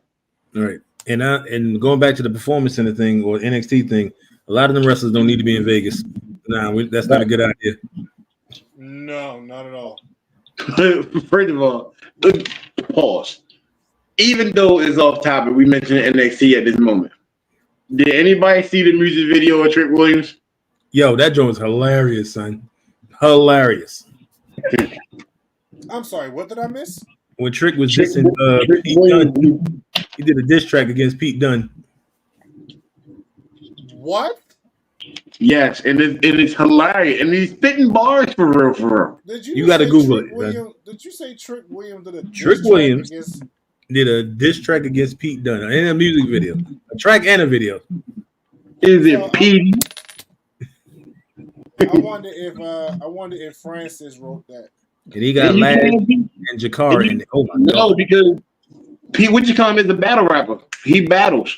All right, and going back to the Performance Center thing or NXT thing, a lot of them wrestlers don't need to be in Vegas. Nah, that's not a good idea. No, not at all. First of all, pause. Even though it's off topic, we mentioned NXT at this moment. Did anybody see the music video of Trick Williams? Yo, that joint was hilarious, son. Hilarious. I'm sorry, what did I miss? When Trick was dissing Pete Dunne, he did a diss track against Pete Dunne. What? Yes, and it's hilarious, and he's spitting bars for real. You got to Google it. Did you say Trick Williams did a Trick Williams did a diss track against Pete Dunne in a music video, a track and a video? Is it Pete? I wonder if Francis wrote that. And he got Lad and Jakar in it. Oh my god! No, because Pete Witchcom is a battle rapper. He battles.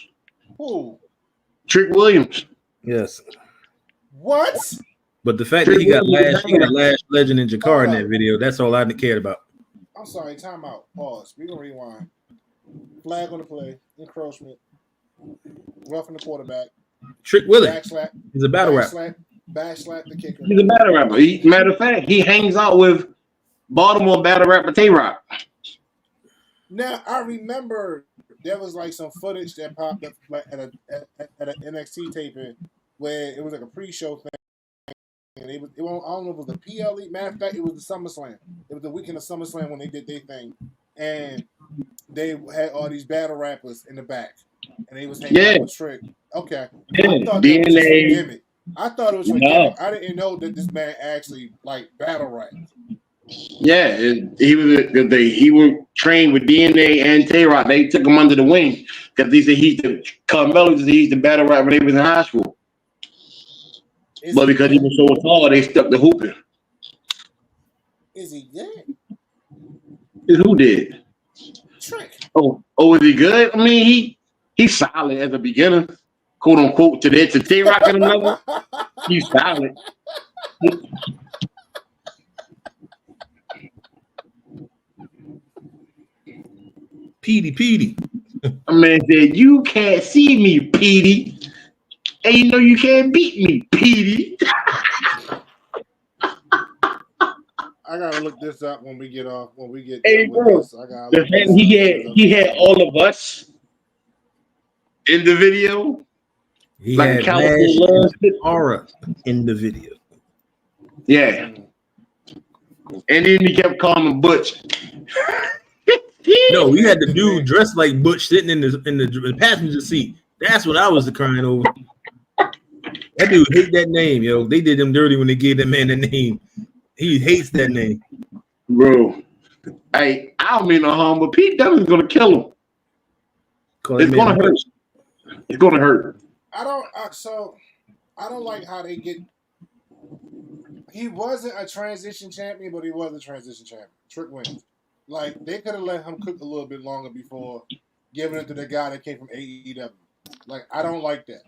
Who? Trick Williams. Yes. What? But the fact that he got Lash, Legend, and Jakar in that video, that's all I cared about. I'm sorry, time out. Pause. We gonna rewind. Flag on the play. Encroachment. Roughing the quarterback. Trick Willie. Backslap. He's a battle rapper. Backslap the kicker. He's a battle rapper. Matter of fact, he hangs out with Baltimore battle rapper Tay-Rock. Now I remember there was like some footage that popped up like at an NXT taping where it was like a pre-show thing. And I don't know if it was the PLE. Matter of fact, it was the SummerSlam. It was the weekend of SummerSlam when they did their thing, and they had all these battle rappers in the back, and they was hanging out with Trick. Okay, yeah. I thought that was just a gimmick. I thought it was a gimmick. I didn't know that this man actually like battle rap. Yeah, he was trained with DNA and Tay-Rock. They took him under the wing because they said he's the battle rapper when they was in high school. But because he was so tall, they stuck the hooping. Is he good? Who did? Trick. Oh, is he good? I mean, he's solid as a beginner, quote unquote. To Tay-Rock and another, he's solid. Petey. A man said, "You can't see me, Petey. And you know you can't beat me, Petey." I gotta look this up when we get off. When we get hey, bro, he had all of us in the video. He like had aura in the video. Yeah, and then he kept calling him Butch. No, we had the dude dressed like Butch sitting in the passenger seat. That's what I was crying over. That dude hate that name, yo. They did him dirty when they gave that man the name. He hates that name. Bro. Hey, I don't mean no harm, but Pete Dunne's gonna kill him. Call It's that gonna man hurt. It's gonna hurt. I don't like how they get. He wasn't a transition champion, but he was a transition champion. Trick wins. Like they could have let him cook a little bit longer before giving it to the guy that came from AEW. Like I don't like that.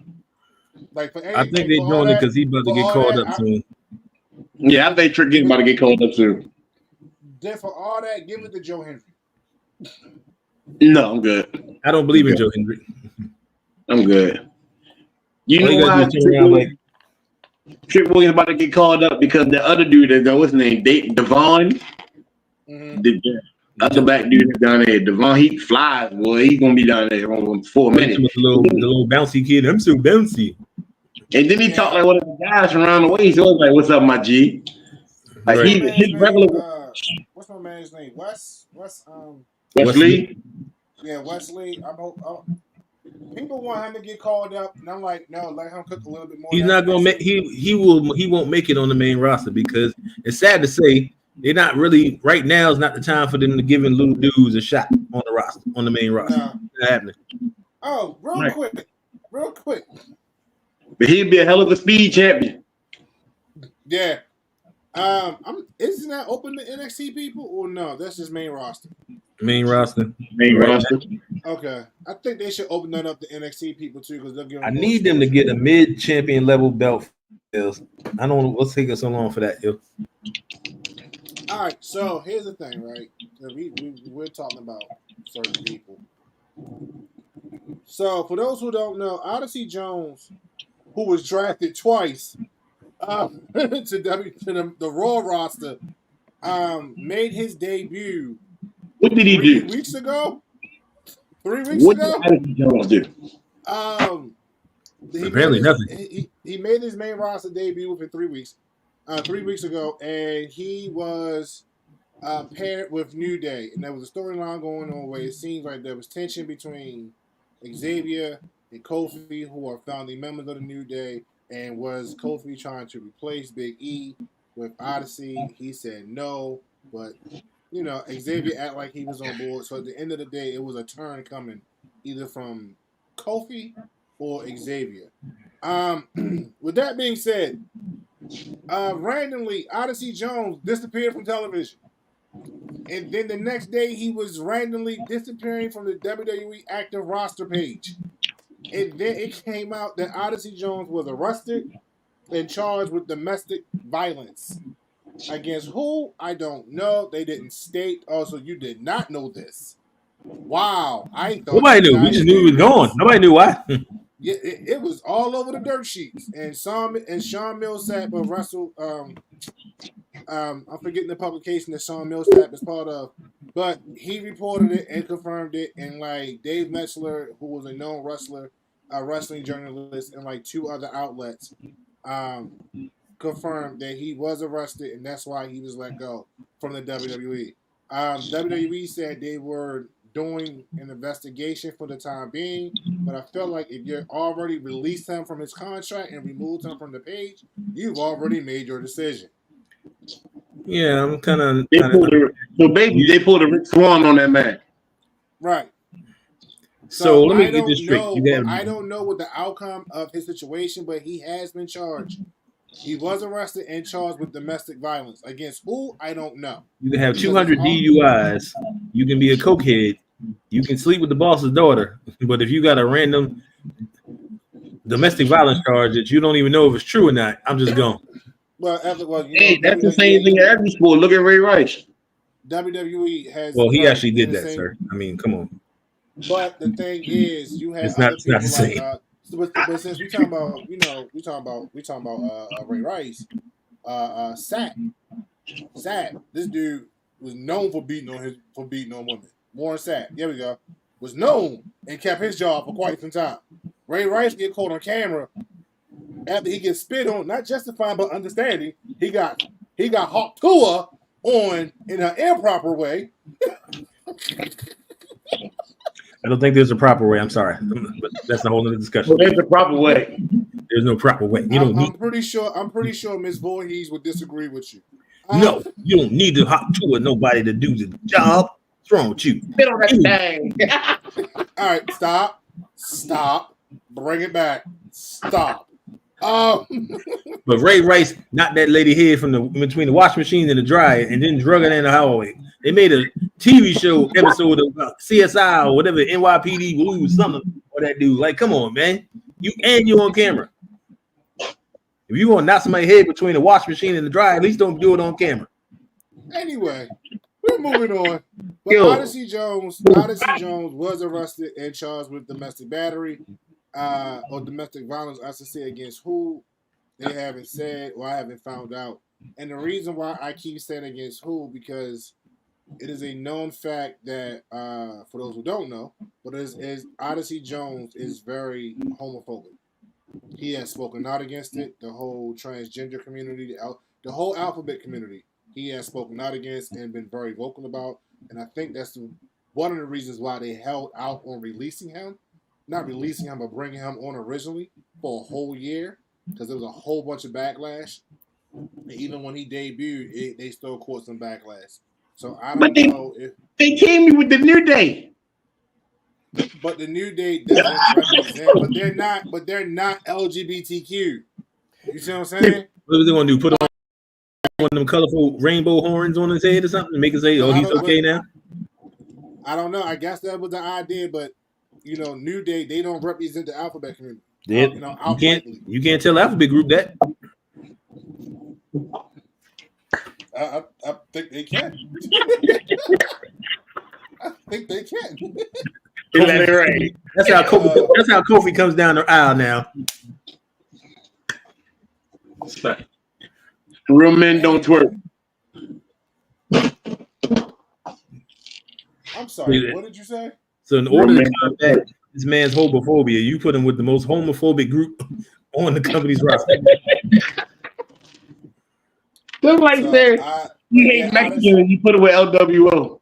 Like for I think they're doing it because he's about to get called up soon. Yeah, I think Trick is about to get called up soon. Then for all that, give it to Joe Hendry. No, I'm good. I don't believe in Joe Hendry. I'm good. You All know why Trick Williams about to get called up? Because the other dude, what's his name? Devon. Mm-hmm. The other black dude is down there. Devon, he flies, boy. He's gonna be down there in 4 minutes. The little bouncy kid. I'm so bouncy. And then he talked like one of the guys from around the way. So I was like, "What's up, my G?" Like his regular. What's my man's name? Wesley. Yeah, Wesley. People want him to get called up, and I'm like, no, let him cook a little bit more. He's not gonna make. He won't make it on the main roster because it's sad to say they're not really right now. Is not the time for them to give little dudes a shot on the roster on the main roster. No. Not happening. Oh, real quick. But he'd be a hell of a speed champion. Yeah. Isn't that open to NXT people or no? That's just main roster. Main roster. Okay. I think they should open that up to NXT people too because they'll give. I need them to get a mid-champion level belt. I don't know what's taking so long for that. Yo. All right. So here's the thing, right? We're talking about certain people. So for those who don't know, Odyssey Jones, who was drafted twice to the Raw roster, made his debut. What did he do? 3 weeks ago? 3 weeks what ago? What did Jones do? Apparently nothing. He made his main roster debut within 3 weeks. 3 weeks ago, and he was paired with New Day, and there was a storyline going on where it seems like there was tension between Xavier and Kofi, who are founding members of the New Day, and was Kofi trying to replace Big E with Odyssey? He said no, but you know, Xavier acted like he was on board. So at the end of the day, it was a turn coming either from Kofi or Xavier. With that being said, randomly, Odyssey Jones disappeared from television. And then the next day, he was randomly disappearing from the WWE active roster page. And then it came out that Odyssey Jones was arrested and charged with domestic violence. Against who? I don't know. They didn't state. Also, you did not know this. Wow. I thought nobody knew. We just knew he was gone. Nobody knew why. Yeah, it was all over the dirt sheets. And Sean Millsap of Russell, I'm forgetting the publication that Sean Millsap is part of, but he reported it and confirmed it. And like Dave Metzler, who was a known wrestler, a wrestling journalist, and like 2 other outlets, confirmed that he was arrested, and that's why he was let go from the WWE. WWE said they were doing an investigation for the time being, but I feel like if you already released him from his contract and removed him from the page, you've already made your decision. Yeah, I'm kind of. So basically, they pulled a Rick Swan on that man. Right. So let me get this straight. I don't know what the outcome of his situation, but he has been charged. He was arrested and charged with domestic violence. Against who? I don't know. You can have 200 DUIs. You can be a cokehead. You can sleep with the boss's daughter. But if you got a random domestic violence charge that you don't even know if it's true or not, I'm just gone. Well, that's the same thing in every sport. Look at Ray Rice. WWE has. Well, he actually did that, sir. I mean, come on. But the thing is, you have it's not the same. But since we talking about, Ray Rice, Sapp, this dude was known for beating on women. Warren Sapp, there we go, was known and kept his job for quite some time. Ray Rice get caught on camera after he gets spit on, not justifying but understanding. He got hot tour on in an improper way. I don't think there's a proper way. I'm sorry, but that's a whole other discussion. Well, there's a proper way. There's no proper way. You don't need. I'm pretty sure Ms. Voorhees would disagree with you. No, you don't need to hop to nobody to do the job. What's wrong with you? Spit on that thing. All right, stop, bring it back, stop. But Ray Rice knocked that lady head from between the washing machine and the dryer, and then drug her in the hallway. They made a TV show episode of CSI or whatever, NYPD Blue, something or that dude. Like, come on, man, you on camera. If you want to knock somebody's head between the washing machine and the dryer, at least don't do it on camera. Anyway, we're moving on. But Odyssey Jones was arrested and charged with domestic battery or domestic violence, I should say, against who they haven't said or I haven't found out. And the reason why I keep saying against who, because it is a known fact that, for those who don't know, but is Odyssey Jones is very homophobic. He has spoken out against it. The whole transgender community, the whole alphabet community, he has spoken out against and been very vocal about. And I think that's one of the reasons why they held out on releasing him. Not releasing him, but bringing him on originally for a whole year, because there was a whole bunch of backlash. And even when he debuted, they still caught some backlash. So I don't know if they came with the New Day. But the New Day doesn't represent. But they're not LGBTQ. You see what I'm saying? What was they gonna do? Put on one of them colorful rainbow horns on his head or something to make it say, "Oh, he's okay now." I don't know. I guess that was the idea, but New Day, they don't represent the alphabet community. You can't tell alphabet group that. I think they can. I think they can. That's how Kofi comes down the aisle now. Real men don't twerk. I'm sorry. What did you say? So in order to combat this man's homophobia, you put him with the most homophobic group on the company's roster. Just like there, you hate Mexican and you put it with LWO.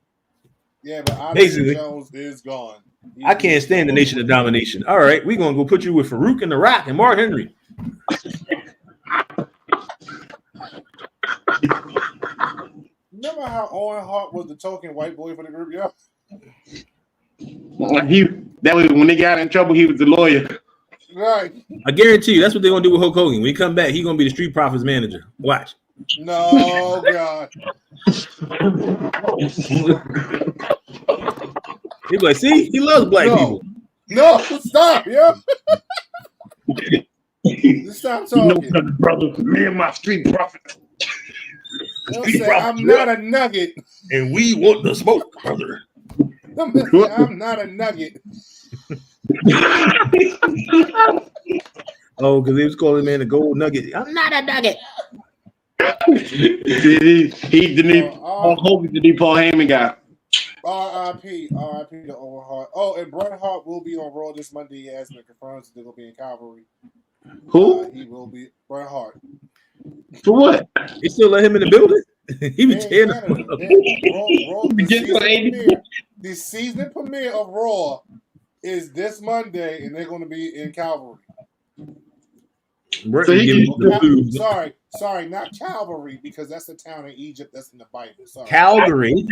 Yeah, but Odyssey Jones is gone. I can't stand the Nation of Domination. All right, we're gonna go put you with Farouk and The Rock and Mark Henry. Remember how Owen Hart was the token white boy for the group, yo? That was when they got in trouble. He was the lawyer. Right. I guarantee you, that's what they're gonna do with Hulk Hogan. When he come back, he's gonna be the Street Profits manager. Watch. No, God. He's like, see, he loves black people. No, stop, yo. Stop talking. Brother, me and my Street Profits. I'm not a nugget. And we want the smoke, brother. I'm not a nugget. Oh, because he was calling man a gold nugget. I'm not a nugget. He's the new Hogan, the new Paul Heyman guy. R.I.P. to Owen Hart. Oh, and Bret Hart will be on Raw this Monday. He has been confirmed that he'll be in Calvary. Who? He will be Bret Hart. For what? They still let him in the building? He was tearing the season premiere of Raw is this Monday, and they're going to be in Calvary. Sorry, not Calvary, because that's a town in Egypt that's in the Bible. Sorry. Calgary.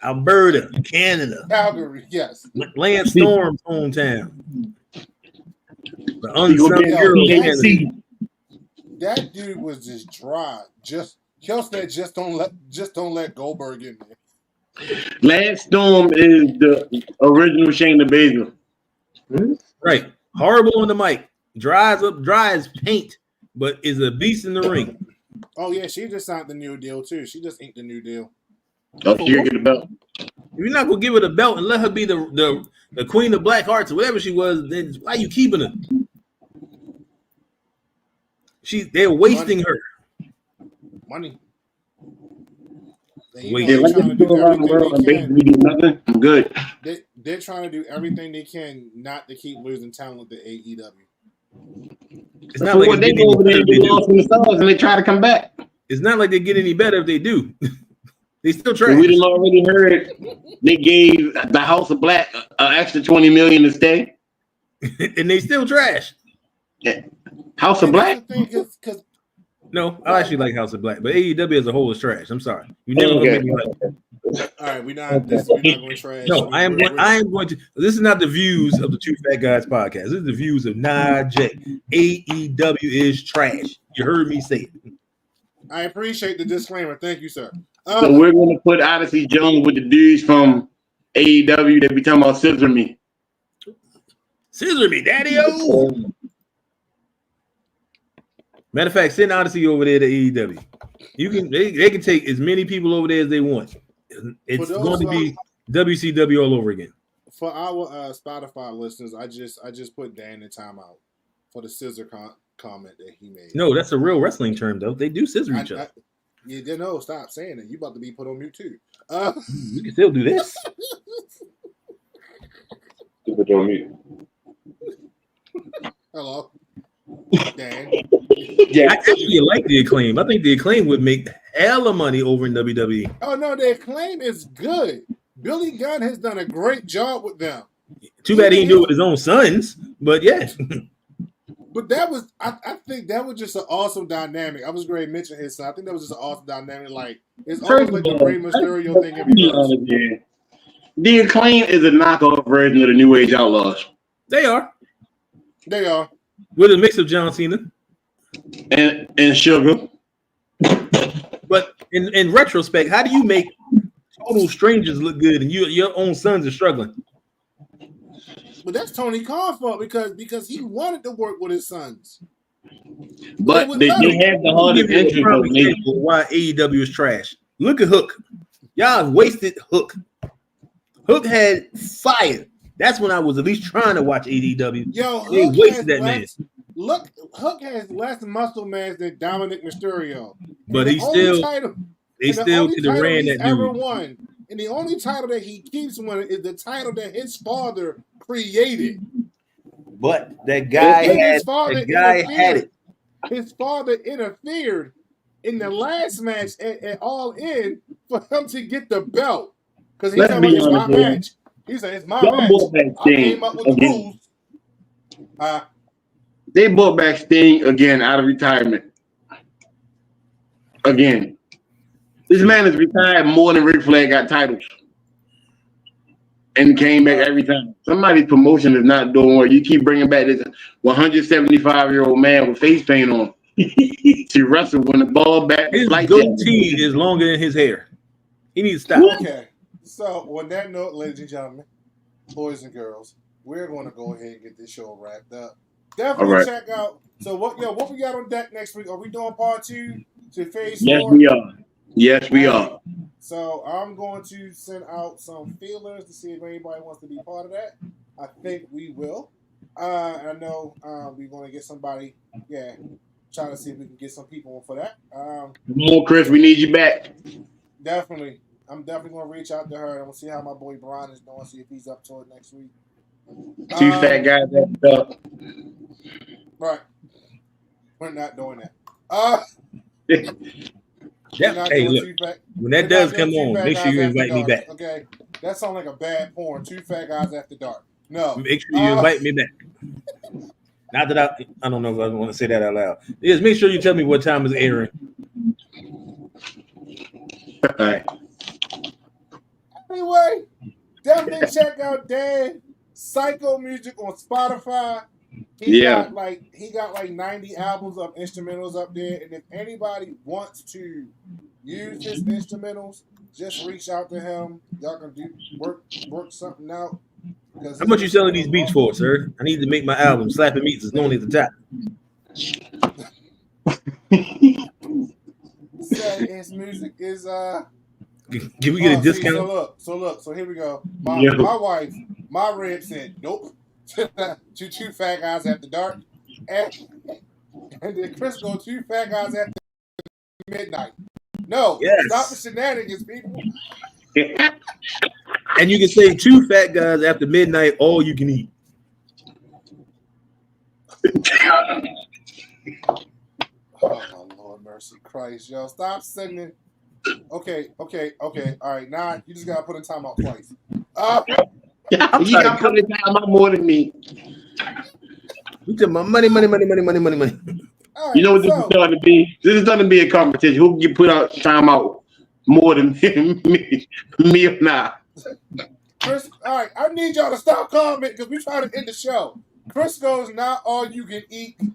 Alberta, Canada. Calgary, yes. Lance Storm's hometown. The unsung hero. That dude was just dry. Kel said, just don't let Goldberg in there. Lance Storm is the original Shayna Baszler. Right. Horrible on the mic. Dry as paint, but is a beast in the ring. Oh yeah, she just signed the new deal too. She just inked the new deal. Oh, she'll get the belt. If you're not gonna give her the belt and let her be the queen of black hearts or whatever she was, then why are you keeping her? They're wasting her. Money. They're trying to do around the world and basically do nothing. I'm good. They're trying to do everything they can not to keep losing talent to AEW. It's not like they go over there and do lost in the stars and they try to come back. It's not like they get any better if they do. They still We trash. done already heard they gave the House of Black an extra $20 million to stay. And they still trash. Yeah. House of And that's Black? the thing, because No, I actually like House of Black, but AEW as a whole is trash. I'm sorry. You never gonna make me like it. all right, we're not going to trash. No, I am going to. This is not the views of the Two Fat Guys podcast. This is the views of Nah J. AEW is trash. You heard me say it. I appreciate the disclaimer. Thank you, sir. So we're going to put Odyssey Jones with the dudes from AEW that be talking about Scissor Me. Scissor me, daddy-o. Matter of fact, send Odyssey over there to AEW. You can they can take as many people over there as they want. It's going to be WCW all over again. For our Spotify listeners, I just put Dan in timeout for the scissor comment that he made. No, that's a real wrestling term, though. They do scissor each other. You didn't know. Stop saying it. You about to be put on mute too. We can still do this. Put you on mute. Hello, Dan. Yeah. I actually like the Acclaim. I think the Acclaim would make hella money over in WWE. Oh no, the Acclaim is good. Billy Gunn has done a great job with them. Too bad he didn't do it with his own sons, but yeah. But that was, I think that was just an awesome dynamic. I was going to mention his son. I think that was just an awesome dynamic. Like, it's almost like the Rey Mysterio thing in reverse. The Acclaim is a knockoff version of the New Age Outlaws. They are. They are. With a mix of John Cena. And Sugar. But in retrospect, how do you make total strangers look good and your own sons are struggling? But that's Tony Khan's fault because he wanted to work with his sons. But they have the hardest entrance. Why AEW is trash. Look at Hook. Y'all wasted Hook. Hook had fire. That's when I was at least trying to watch AEW. Yo, they Hook wasted that man. Look, Hook has less muscle mass than Dominic Mysterio. But he still could have ran that ever dude. Won. And the only title that he keeps winning is the title that his father created. But that guy had it. His father interfered in the last match at All In for him to get the belt. Because he said, it's my match. He said, it's my match. I came up with the rules. They brought back Sting again out of retirement. Again. This man is retired more than Ric Flair got titles. And came back every time. Somebody's promotion is not doing well. You keep bringing back this 175-year-old man with face paint on to wrestle when the ball back. His goatee is longer than his hair. He needs to stop. Okay. So, on that note, ladies and gentlemen, boys and girls, we're going to go ahead and get this show wrapped up. Definitely check out. So, what we got on deck next week? Are we doing part 2 to phase 4? Yes, we are. Yes, we are. So I'm going to send out some feelers to see if anybody wants to be part of that. I think we will. I know we're going to get somebody. Yeah, try to see if we can get some people for that. Come on, Chris, we need you back. Definitely. I'm definitely going to reach out to her. I'm going to see how my boy Brian is doing, see if he's up to it next week. Two fat guys at the top. Right. We're not doing that. Hey, look, when that does come on, make sure you invite me back. Okay, that sounds like a bad porn. 2 fat guys after dark. No, make sure you invite me back. Not that I don't know if I want to say that out loud. Just make sure you tell me what time is airing. All right. Anyway, definitely check out Dan Psycho Music on Spotify. He got like 90 albums of instrumentals up there, and if anybody wants to use his instrumentals, just reach out to him. Y'all can work something out. How much you selling these beats for, sir? I need to make my album. Slapping Meats is known at the top. Say his music is Can we get a discount? So here we go. My wife, my rib said nope. to 2 fat guys after dark, and then Chris go 2 fat guys after midnight. No, stop the shenanigans, people. And you can say 2 fat guys after midnight, all you can eat. Oh my Lord, mercy Christ, yo! Stop sending Okay. All right, now you just gotta put in timeout twice. I'm You trying got to put in time out more than me. We talking about money. All You right, know what this is so starting to be? This is starting to be a competition. Who can put out time out more than me or not? Chris, all right, I need y'all to stop commenting because we trying to end the show. Chris goes, not all you can eat. And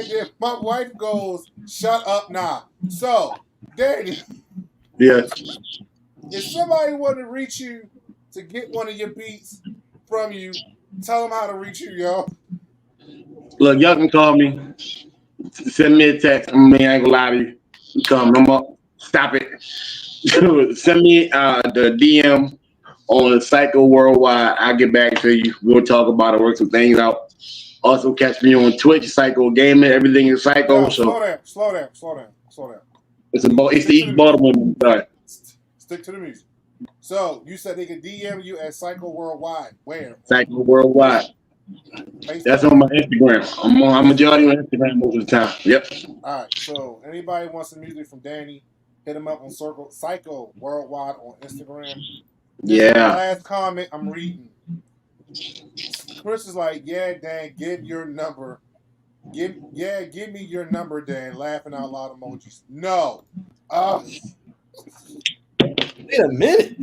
then my wife goes, shut up now. So, Danny, Yes. if somebody want to reach you to get one of your beats from you, tell them how to reach you, yo. Look, y'all can call me. Send me a text. I mean, I ain't gonna lie to you. Come, I'm up. Stop it. Send me the DM on Psycho Worldwide. I'll get back to you. We'll talk about it, work some things out. Also, catch me on Twitch, Psycho Gaming. Everything is Psycho. Yo, So slow down. it's Stick to the East music. Baltimore. Sorry. Stick to the music. So, you said they can DM you at Psycho Worldwide. Where? Psycho Worldwide. That's Facebook? on my Instagram. I'm majority on Instagram most of the time. Yep. All right. So, anybody wants some music from Danny, hit him up on Psycho Worldwide on Instagram. This is the Yeah. last comment I'm reading. Chris is like, yeah, Dan, give your number. Give me your number, Dan. Laughing out loud emojis. No. Wait a minute.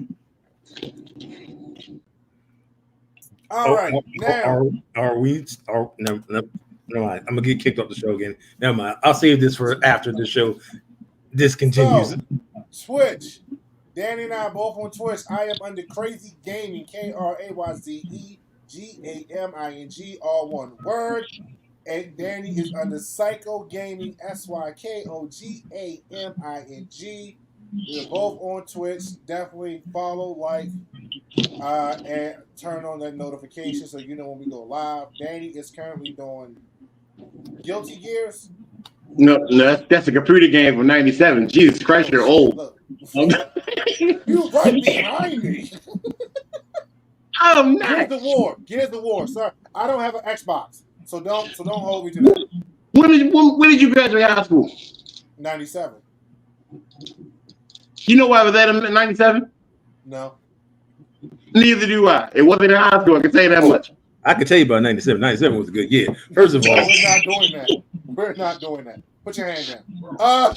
All right. Now. Are we? No, never mind. I'm gonna get kicked off the show again. Never mind. I'll save this for after the show discontinues. So, Twitch. Danny and I are both on Twitch. I am under Crazy Gaming, KrazyGaming, all one word. And Danny is under Psycho Gaming, SYKOGAMING. We are both on Twitch. Definitely follow, like, and turn on that notification so you know when we go live. Danny is currently doing Guilty Gears. No, that's a computer game from '97. Jesus Christ, you're old. Look, you right behind me. I'm not. Gears the War. Sorry, I don't have an Xbox, so don't hold me to that. When did you graduate high school? 97. You know why I was at in '97? No. Neither do I. It wasn't in high school. I can tell you that much. I can tell you about 97. 97 was a good year. First of all, we're not doing that. Put your hand down.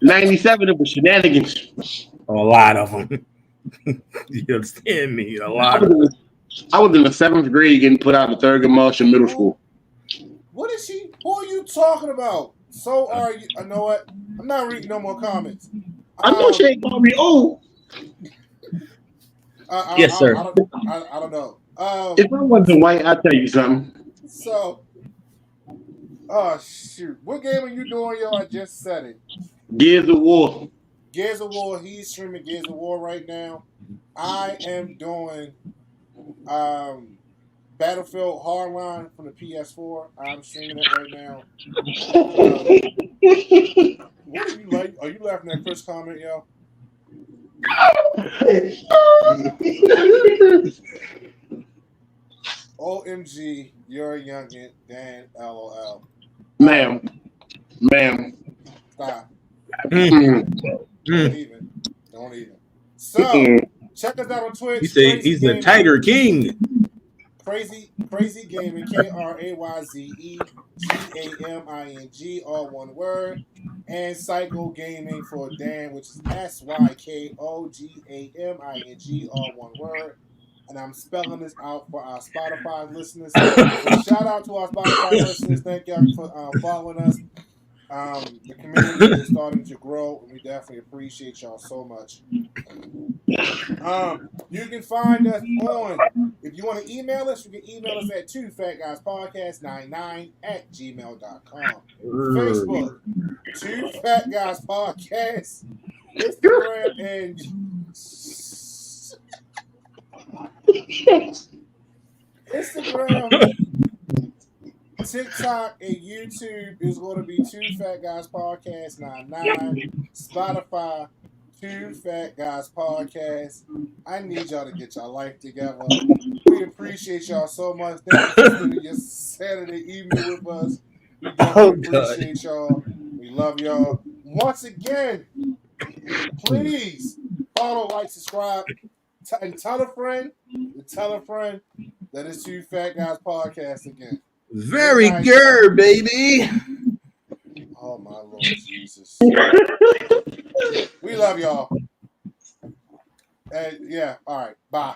97, it was shenanigans. a lot of them. You understand me? A lot of them. I was in the 7th grade getting put out of Thurgood Marsh in middle school. What is she? Who are you talking about? So are you? You know what? I'm not reading no more comments. I know she ain't called me old. Yes, sir. I don't know. If I wasn't white, I'll tell you something. So, oh shoot, what game are you doing, yo? I just said it. Gears of War. Gears of War. He's streaming Gears of War right now. I am doing Battlefield Hardline from the PS4. I'm streaming it right now. What are you like? Are you laughing at Chris' comment, yo? OMG, you're a youngin', Dan. LOL. Ma'am. Stop. Mm. Don't even. So, check us out on Twitch. He say he's the Tiger King. Crazy Gaming, KrazyGaming, all one word. And Psycho Gaming for Dan, which is SYKOGAMING, all one word. And I'm spelling this out for our Spotify listeners. So shout out to our Spotify listeners. Thank y'all for following us. The community is starting to grow, and we definitely appreciate y'all so much. You can find us on, if you want to email us, you can email us at 2fatguyspodcast99@gmail.com. Facebook, 2fatguyspodcast. Instagram and TikTok and YouTube is going to be 2fatguyspodcast99. Spotify, 2fatguyspodcast. I need y'all to get y'all life together. We appreciate y'all so much. Thank you for spending your Saturday evening with us. We definitely appreciate y'all. We love y'all. Once again, Please follow, like, subscribe, and tell a friend that it's Two Fat Guys podcast again. Very good, baby. Oh my Lord Jesus. We love y'all. And yeah, all right. Bye.